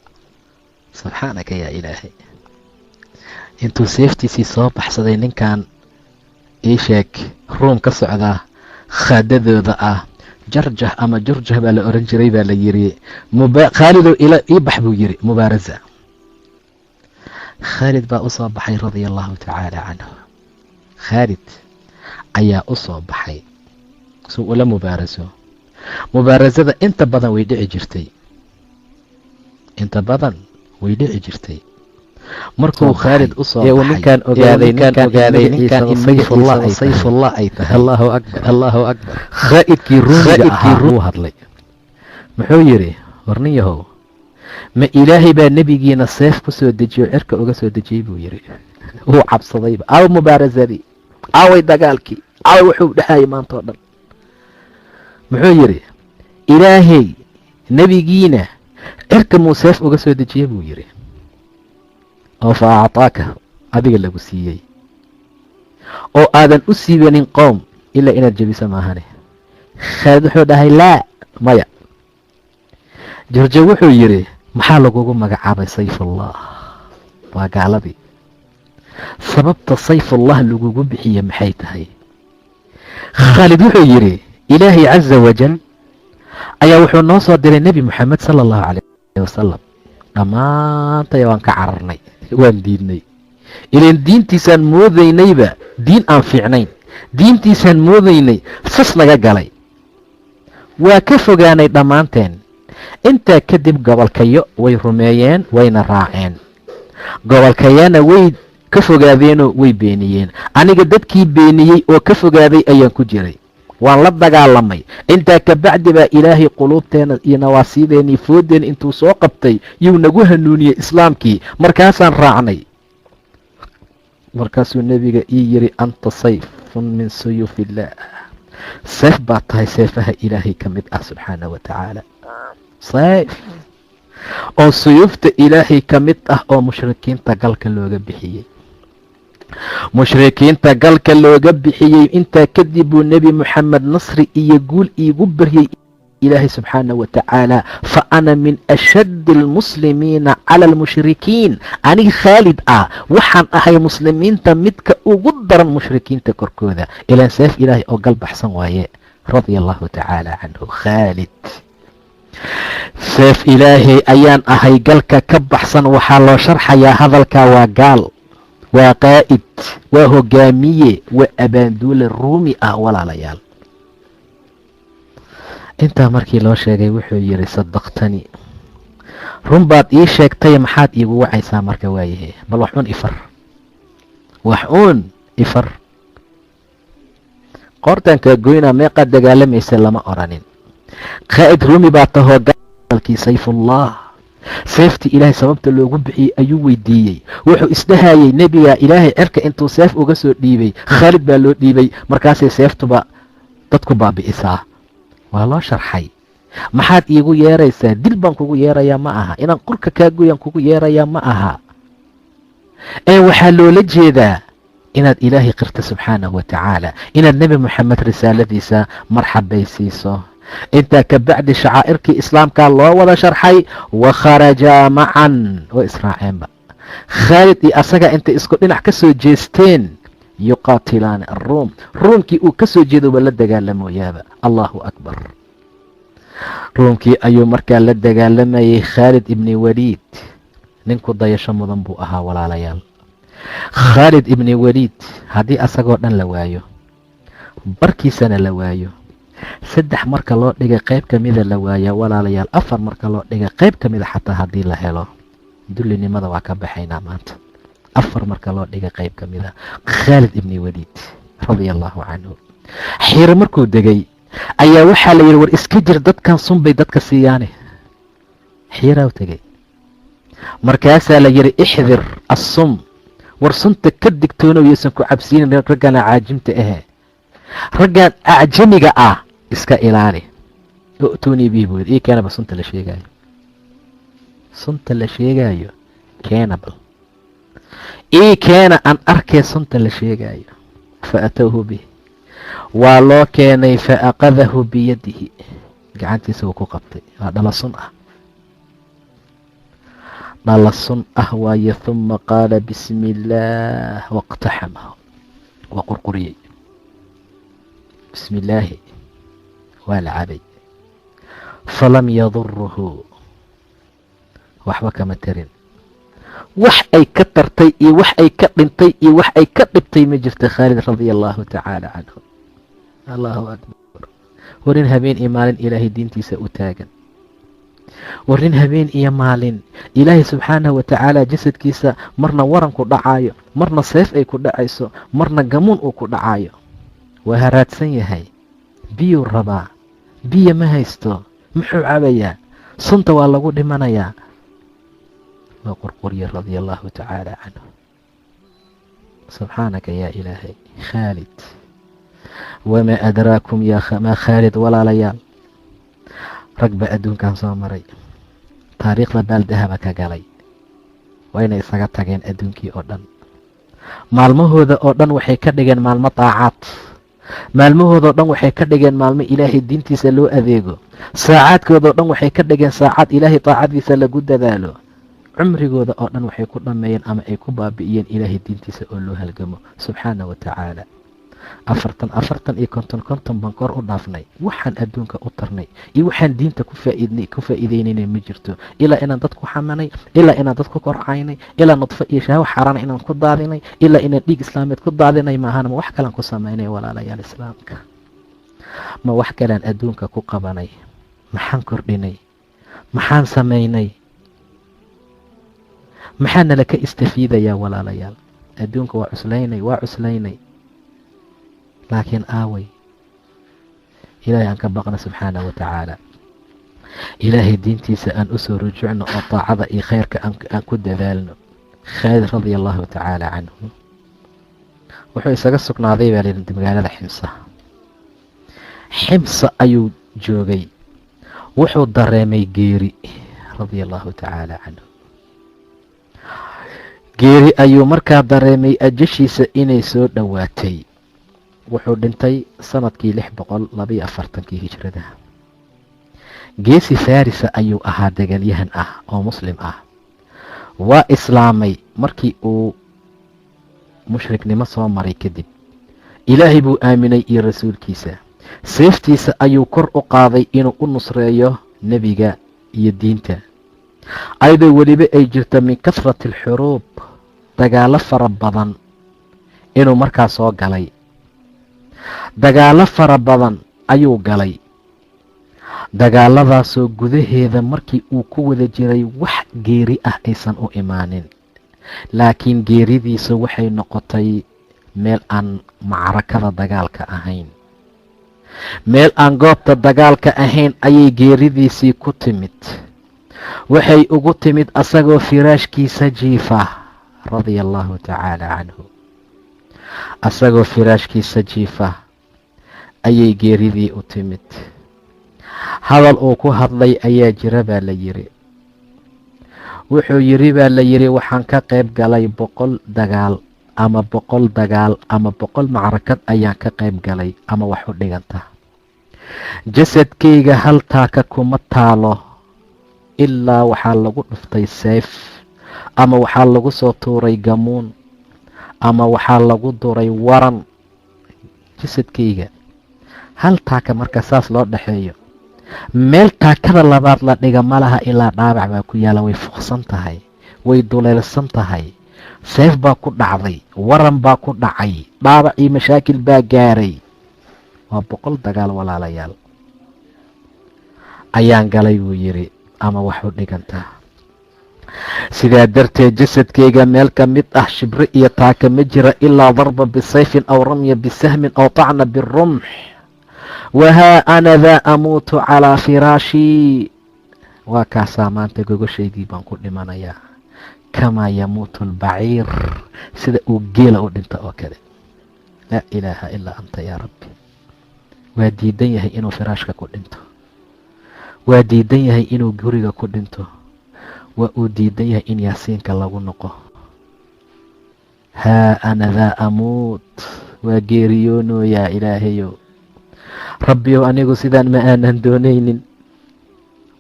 subxaanaka yaa ilaahay. intuu seeftiisii soo baxsaday ninkan ii sheeg ruum ka socdaa, khaadadooda ah, jarjah ama jurjah baa la oran jiray baa la yiri. khaalidow ii bax buu yiri mubaarasa. khaalid baa u soo baxay radia allahu tacaala canhu. khaalid ayaa u soo baxay suu ula mubaaraso. mubaarasada inta badan way dhici jirtay. inta badan way dhici jirtay. markuu Khaalid u soo baxay ninkan ogaaday ninkan in sayfullah ay tahay. Allahu akbar, Allahu akbar. Khaalidkii ruumiga ahaa wuu hadlay. muxuu yiri, warnin yahow, ma ilaahay baa nabigiina seef ku soo dejiyo cirka uga soo dejiyay buu yiri. wuu cabsadayba. aw mubaarasadii, away dagaalkii, aw wuxuu dhahay maanta oo dhan. muxuu yiri, ilaahay nabigiina cirka muu seef uga soo dejiyay buu yiri, oo fa actaaka adiga lagu siiyey, oo aadan u siibanin qowm ilaa inaad jebiso maahane. Khaalid wuxuu dhahay laa, maya. jurjo wuxuu yiri, maxaa lagugu magacaabay sayfullah? waa gaaladii. sababta sayfullah lagugu bixiye maxay tahay? Khaalid wuxuu yiri, ilaahay caza wajal ayaa wuxuu noo soo diray nebi moxamed sala allahu calayh wasalam. dhammaantay waan ka cararnay, waan diidnay. ilaan diintiisaan moodaynayba diin aan fiicnayn. diintiisaan moodaynay sas naga galay. waa ka fogaanay dhammaanteen. intaa kadib gobolkayo way rumeeyeen, wayna raaceen. gobolkayana way ka fogaadeenoo way beeniyeen. aniga dadkii beeniyey oo ka fogaaday ayaan ku jiray. waan la dagaalamay. intaa kabacdi baa ilaahay quluubteena iyo nawaasiideennii foodeen intuu soo qabtay yuu nagu hanuuniyey islaamkii. markaasaan raacnay. markaasuu nebiga ii yiri, anta sayfun min suyuufi illaah. seef baa tahay seefaha ilaahay ka mid ah subxaana wa tacaala. sayf oo suyuufta ilaahay ka mid ah oo mushrikiinta galka looga bixiyey. mushrikiinta galka looga bixiyey. intaa kadib buu nebi moxamed nasri iyo guul iigu baryey ilaahay subxaana wa tacaala. fa ana min ashaddi almuslimiina cala almushrikiin. aniga khaalid ah waxaan ahay muslimiinta midka ugu daran mushrikiinta korkooda. ilaan seef ilaahay oo gal baxsan waaye. radia allahu tacaala canhu. khaalid seef ilaahay ayaan ahay galka ka baxsan. waxaa loo sharxayaa hadalkaa waa gaal, waa qaa'id, waa hogaamiye, waa abaanduule ruumi ah walaalayaal. intaa markii loo sheegay wuxuu yiri, sadaqtani, run baad ii sheegtay, maxaad iigu wacaysaa marka? waayahe bal wax uun ifar, wax uun ifar. qoortaan kaa goynaa, meeqaad dagaalamaysa lama oranin. qaa'id ruumi baa tahoo gaalkii sayfullah, seeftii ilaahay sababta loogu bixiyey ayuu weydiiyey. wuxuu isdhahayey nebiga ilaahay cirka intuu seef uga soo dhiibay, khaalid baa loo dhiibay, markaasay seeftuba dadku baabi'isaa. waa loo sharxay. maxaad iigu yeeraysaa? dil baan kugu yeerayaa ma aha, inaan qurka kaa goyaan kugu yeerayaa ma aha, ee waxaa loola jeedaa inaad ilaahay qirta subxaanahu wa tacaala, inaad nebi moxamed risaaladiisa marxabaysiiso. intaa kabacdi shacaa'irkii islaamkaa loo wada sharxay. wa kharajaa macan, way israaceenba. khaalid iyo asaga intay isku dhinac ka soo jeesteen yuqaatilaani aruum, ruumkii uu ka soo jeedaba la dagaalamoyaaba. allahu akbar. ruumkii ayuu markaa la dagaalamayay. khaalid ibni waliid ninku dayasho mudan buu ahaa walaalayaal. khaalid ibni waliid haddii asagoo dhan la waayo, barkiisana la waayo, 3 marka loo dhigay qayb ka mida la waaya walaalayaal, 4 marka loo dhigay qayb ka mida xataa haddii la helo, dullinimada waa ka baxaynaa maanta. 4 marka loo dhigay qayb ka mida khaalid ibni waliid radia allahu canhu. xiiro markuu degay ayaa waxaa la yidhi war iska jir, dadkan sun bay dadka siiyaane. xiiraa u tegey, markaasaa la yidhi ixdir assum, war sunta ka digtoonow yaysan ku cabsiinin raggan caajimta ahe, raggan acjamiga ah iska ilaali. u'tuunii bihi buu yidhi, ii keenaba sunta la sheegaayo, sunta la sheegaayo keenaba, ii keena aan arkee sunta la sheegaayo. fa atowhu bih, waa loo keenay. fa aqadahu biyadihi, gacantiisa wuu ku qabtay. waa dhala sun ah, dhala sun ah waaye. uma qaala bismi illaah waqtaxamahu, waa qurquriyey. bismi illaahi waa la cabay. falam yaduruhu, waxba kama tarin. wax ay ka tartay iyo wax ay ka dhintay iyo wax ay ka dhibtay ma jirta khaalid radia allahu tacaala canhu. allahu akbar. warin habeen iyo maalin ilaahay diintiisa u taagan, warin habeen iyo maalin ilaahay subxaanahu watacaala jasadkiisa marna waran ku dhacaayo, marna seef ay ku dhacayso, marna gamuun uu ku dhacaayo. waa haraadsan yahay, biyuu rabaa, biyo ma haysto, muxuu cabayaa? sunta waa lagu dhimanayaa. waa qurqurye radia allahu tacaala canhu. subxaanaka yaa ilaahay. khaalid, wamaa adraakum maa khaalid. walaalayaal, rag baa adduunkan soo maray, taariikhda baaldahaba ka galay, wayna isaga tageen adduunkii oo dhan. maalmahooda oo dhan waxay ka dhigeen maalmo daacaad, maalmahoodao dhan waxay ka dhigeen maalmo ilaahay diintiisa loo adeego, saacaadkoodao dhan waxay ka dhigeen saacad ilaahay daacadiisa lagu dadaalo. cumrigooda oo dhan waxay ku dhammeeyeen ama ay ku baabi'iyeen ilaahay diintiisa oo loo halgamo subxaana wa tacaala. 40 iyo 50 baan kor u dhaafnay, waxaan adduunka u tarnay iyo waxaan diinta ku faa'iideynayna ma jirto, ilaa inaan dad ku xamanay, ilaa inaan dad ku korcaynay, ilaa nudfo iyo shahwo xaaraan inaan ku daadinay, ilaa inaan dhiig islaameed ku daadinay maahan. ma wax kalaan ku samaynay walaalayaal islaamka? ma wax kalaan adduunka ku qabanay? maxaan kordhinay? maxaan samaynay? maxaa nala ka istafiidayaa walaalayaal? adduunka waa cuslaynay, laakiin aaway ilaahay aan ka baqna subxaana wa tacaala. ilaahay diintiisa aan u soo rujucno oo daacada iyo khayrka aan ku dadaalno. khaalid radia allahu tacaala canhu wuxuu isaga sugnaaday baa layidhi magaalada ximsa ayuu joogay. wuxuu dareemay geeri radia allahu tacaala canhu. geeri ayuu markaa dareemay ajashiisa inay soo dhowaatay. wuxuu dhintay sanadkii 642 hijrada. geesi farisa ayuu ahaa, dagaalyahan ah oo muslim ah. waa islaamay markii uu mushriknimo soo maray kadib. ilaahay buu aaminay iyo rasuulkiisa. seeftiisa ayuu kor u qaaday inuu u nusreeyo nebiga iyo diinta, ayadoo weliba ay jirto min kasrati alxuruub, dagaalo fara badan inuu markaa soo galay. dagaalo fara badan ayuu galay. dagaaladaasoo gudaheeda markii uu ku wada jiray wax geeri ah aysan u imaanin, laakiin geeridiisa waxay noqotay meel aan macrakada dagaalka ahayn, meel aan goobta dagaalka ahayn ayay geeridiisii ku timid. waxay ugu timid asagoo firaashkiisa jiifa radia allahu tacaala canhu. asagoo firaashkiisa jiifa ayay geeridii u timid. hadal uu ku hadlay ayaa jira baa la yidhi. wuxuu yidhi baa la yidhi waxaan ka qayb galay 100 dagaal ama 100 dagaal ama 100 macrakad ayaan ka qayb galay ama wax u dhiganta. jasadkayga hal taaka kuma taalo ilaa waxaa lagu dhuftay seef ama waxaa lagu soo tuuray gamuun, ama waxaa lagu duray waran jasadkayga. hal taaka marka saas loo dhaxeeyo, meel taakada labaad la dhiga ma laha ilaa dhaabac baa ku yaala. way fuqsan tahay, way duleelsan tahay, seef baa ku dhacday, waran baa ku dhacay, dhaabac iyo mashaakil baa gaaray. waa 100 dagaal walaalayaal ayaan galay buu yidhi, ama wax u dhigantaa. sidaa darteed jasadkayga meel ka mid ah shibri iyo taaka ma jira ilaa darba bisayfin aw ramya bisahmin aw tacna birumx. wahaa ana daa amuutu calaa firaashii. waa kaasaa maanta gogoshaydii baan ku dhimanayaa, kamaa yamuutu albaciir, sida uu geela u dhinto oo kale. laa ilaaha ilaa anta yaa rabbi. waa diidan yahay inuu firaashka ku dhinto, waa diidan yahay inuu guriga ku dhinto, waa uu diidan yahay in yaasiinka lagu noqo. haa ana daa amuut, waa geeriyoonoyaa ilaahayow. rabbiyow anigu sidaan ma aanan doonaynin.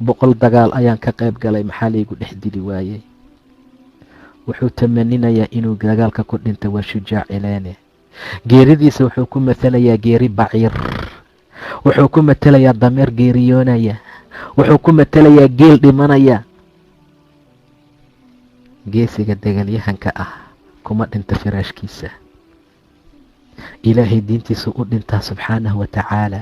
100 dagaal ayaan ka qayb galay, maxaa laygu dhex dili waayey? wuxuu tamaninayaa inuu dagaalka ku dhinto. waa shujaac ileene. geeridiisa wuxuu ku matalayaa geeri baciir, wuxuu ku matalayaa dameer geeriyoonaya, wuxuu ku matalayaa geel dhimanaya. geesiga dagaalyahanka ah kuma dhinta firaashkiisa, ilaahay diintiisa u dhintaa subxaanahu watacaala.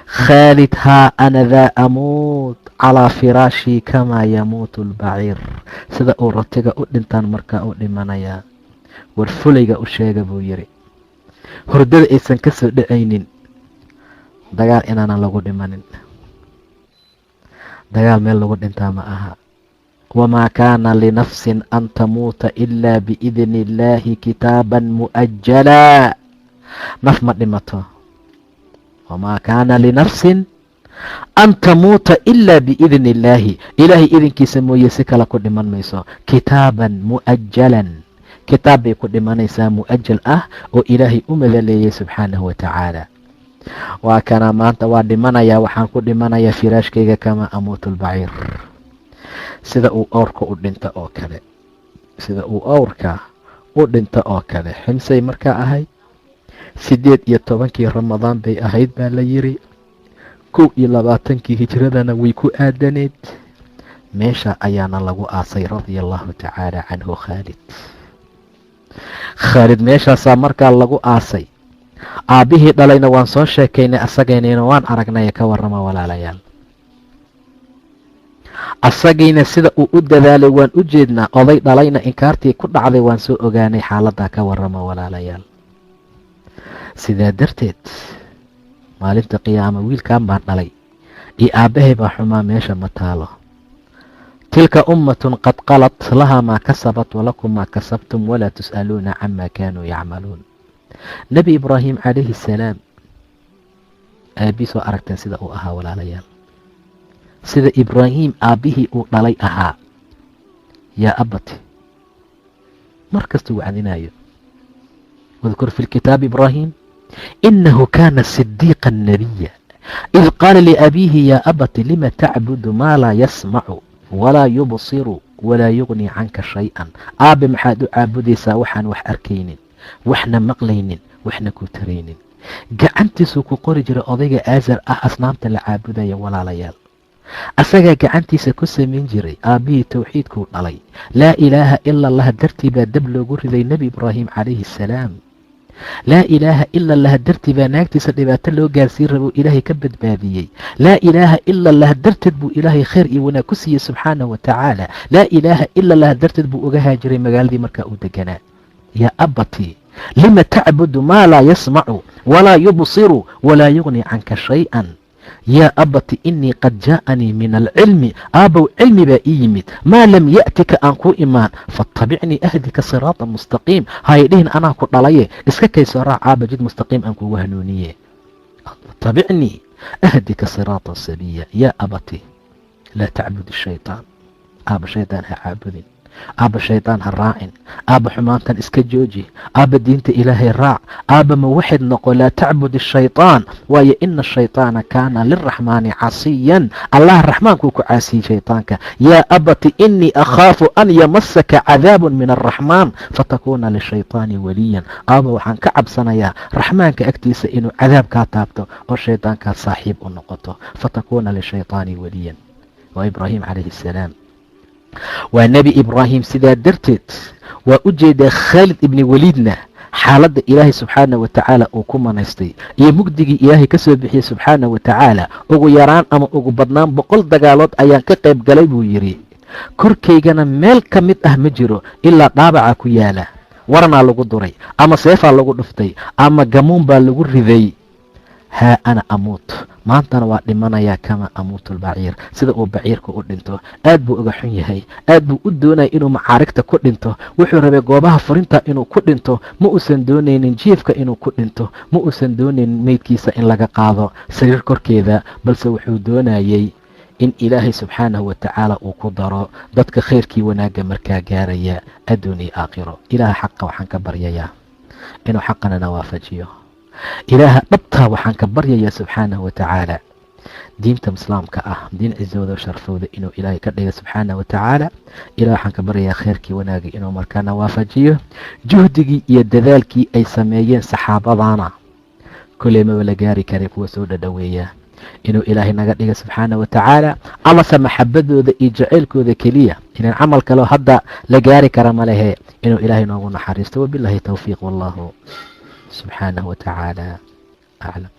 khaalid haa ana daa amuut calaa firaashii kamaa yamuutu albaciir, sida uu ratiga u dhintaan markaa u dhimanayaa. war fulayga u sheega buu yidhi, hurdada aysan ka soo dhacaynin, dagaal inaanan lagu dhimanin. dagaal meel lagu dhintaa ma aha. wamaa kaana linafsin an tamuuta ilaa biidni illaahi kitaaban mu'ajalaa. naf ma dhimato. wamaa kaana linafsin an tamuuta ilaa biidni illaahi, ilaahay idinkiisa mooye si kale ku dhiman mayso. kitaaban mu'ajalan, kitaab bay ku dhimanaysaa mu'ajal ah oo ilaahay u madaleeyey subxaanahu watacaala. waa kana maanta waa dhimanayaa, waxaan ku dhimanayaa firaashkayga kamaa amuutu albaciir, sida uu awrka u dhinto oo kale, sida uu awrka u dhinto oo kale. ximsay markaa ahayd 18 ramadaan bay ahayd baa la yiri. 21 hijradana way ku aadaneed. meesha ayaana lagu aasay radia allahu tacaala canhu khaalid. khaalid meeshaasaa markaa lagu aasay. aabbihii dhalayna waan soo sheekaynay, asageynayna waan aragnay. ka warrama walaalayaal, asagayna sida uu u dadaalay waan u jeednaa. oday dhalayna inkaartii ku dhacday waan soo ogaanay. xaaladaa ka warrama walaalayaal. sidaa darteed maalinta qiyaama wiilkan baan dhalay iyo aabbahay baa xumaa meesha ma taalo. tilka ummatun qad qalat lahaa maa kasabat walakum maa kasabtum walaa tus'aluuna camaa kaanuu yacmaluun. nebi ibraahim calayhi salaam aabbihiis oo aragteen sida uu ahaa walaalayaal, sida ibraahim aabbihii uu dhalay ahaa. yaa abati mar kastuu wacdinayo, wadkur fi lkitaabi ibraahim inahu kaana sidiiqa nabiya id qaala liabiihi yaa abati lima tacbudu maa laa yasmacu walaa yubsiru walaa yugni canka shay-an. aabe maxaad u caabudaysaa waxaan wax arkaynin, waxna maqlaynin, waxna ku taraynin? gacantiisuu ku qori jiray odayga aasar ah asnaamta la caabudaya walaalayaal. asagaa gacantiisa ku samayn jiray. aabbihii towxiidkuu dhalay, laa ilaaha ila allah dartii baa dab loogu riday nebi ibraahim calayhi salaam. laa ilaaha ila allah dartii baa naagtiisa dhibaato loo gaarsiin rabou ilaahay ka badbaadiyey. laa ilaaha ila allah darteed buu ilaahay khayr iyo wanaag ku siiyey subxaanahu watacaala. laa ilaaha ila allah darteed buu uga haajiray magaaladii markaa uu deganaa. yaa abati lima tacbudu maa laa yasmacu walaa yubsiru walaa yugni canka shay-an. yaa abati inii qad jaa'anii min alcilmi, aabbow cilmi baa ii yimid, maa lam ya'tika aan kuu imaan. faattabicnii ahdika siraata mustaqiim. hay dhihin anaa ku dhalaye iska kaysoo raac aabba, jid mustaqiim aan kugu hanuuniye. faattabicnii ahdika siraata sabiya. yaa abati laa tacbud shaytaan, aabba shaydaan ha caabudin. aabba shaydaan ha raacin, aabba xumaantan iska jooji, aabba diinta ilaahay raac, aabba muwaxid noqo, laa tacbud ashaytaan, waayo ina ashayطaana kaana liraxmaani casiyan, allah raxmaankuu ku caasiyey shayطaanka. yaa abati inii akhaafu an yamasaka cadaab min araxmaan fatakuuna lishayطaani waliyan, aabba waxaan ka cabsanayaa raxmaanka agtiisa inuu cadaab kaa taabto oo shaydaankaad saaxiib u noqoto, fatakuuna lishayطaani waliyan. waa ibraahim calayhi الsalaam, waa nebi ibraahim. sidaa darteed waa u jeedaa khaalid ibni waliidna xaaladda ilaahay subxaana wa tacaala uu ku manaystay iyo mugdigii ilaahay ka soo bixiyey subxaana wa tacaala. ugu yaraan ama ugu badnaan 100 dagaalood ayaan ka qayb galay buu yidhi, korkaygana meel ka mid ah ma jiro ilaa dhaabaca ku yaala, waranaa lagu duray ama seefaa lagu dhuftay ama gamuun baa lagu riday. haa ana amuut, maantana waa dhimanayaa kama amuutu lbaciir, sida uu baciirka u dhinto. aad buu uga xun yahay, aad buu u doonaya inuu macaarigta ku dhinto, wuxuu rabay goobaha furinta inuu ku dhinto, ma uusan doonaynin jiifka inuu ku dhinto, ma uusan doonaynin meydkiisa in laga qaado sariir korkeeda, balse wuxuu doonayey in ilaahay subxaanahu wa tacaala uu ku daro dadka khayrkii wanaagga markaa gaaraya adduun iyo aakhiro. ilaaha xaqa waxaan ka baryayaa inuu xaqanana waafajiyo. ilaaha dhabtaa waxaan ka baryayaa subxaanahu wa tacaala diinta islaamka ah diin cizooda o sharfooda inuu ilaahay ka dhiga subxaanahu wa tacaala. ilaah waxaan ka baryayaa khayrkii wanaagga inuu markaana waafajiyo. juhdigii iyo dadaalkii ay sameeyeen saxaabadana koley maba la gaari karay kuwa soo dhadhoweeya, inuu ilaahay naga dhiga subxaanahu wa tacaala. amase maxabadooda iyo jacaylkooda keliya inaan camal kaleo hadda la gaari kara ma lehe, inuu ilaahay noogu naxariisto. wabilaahi towfiiq, wallahu subxaanahu wa tacaala aclam.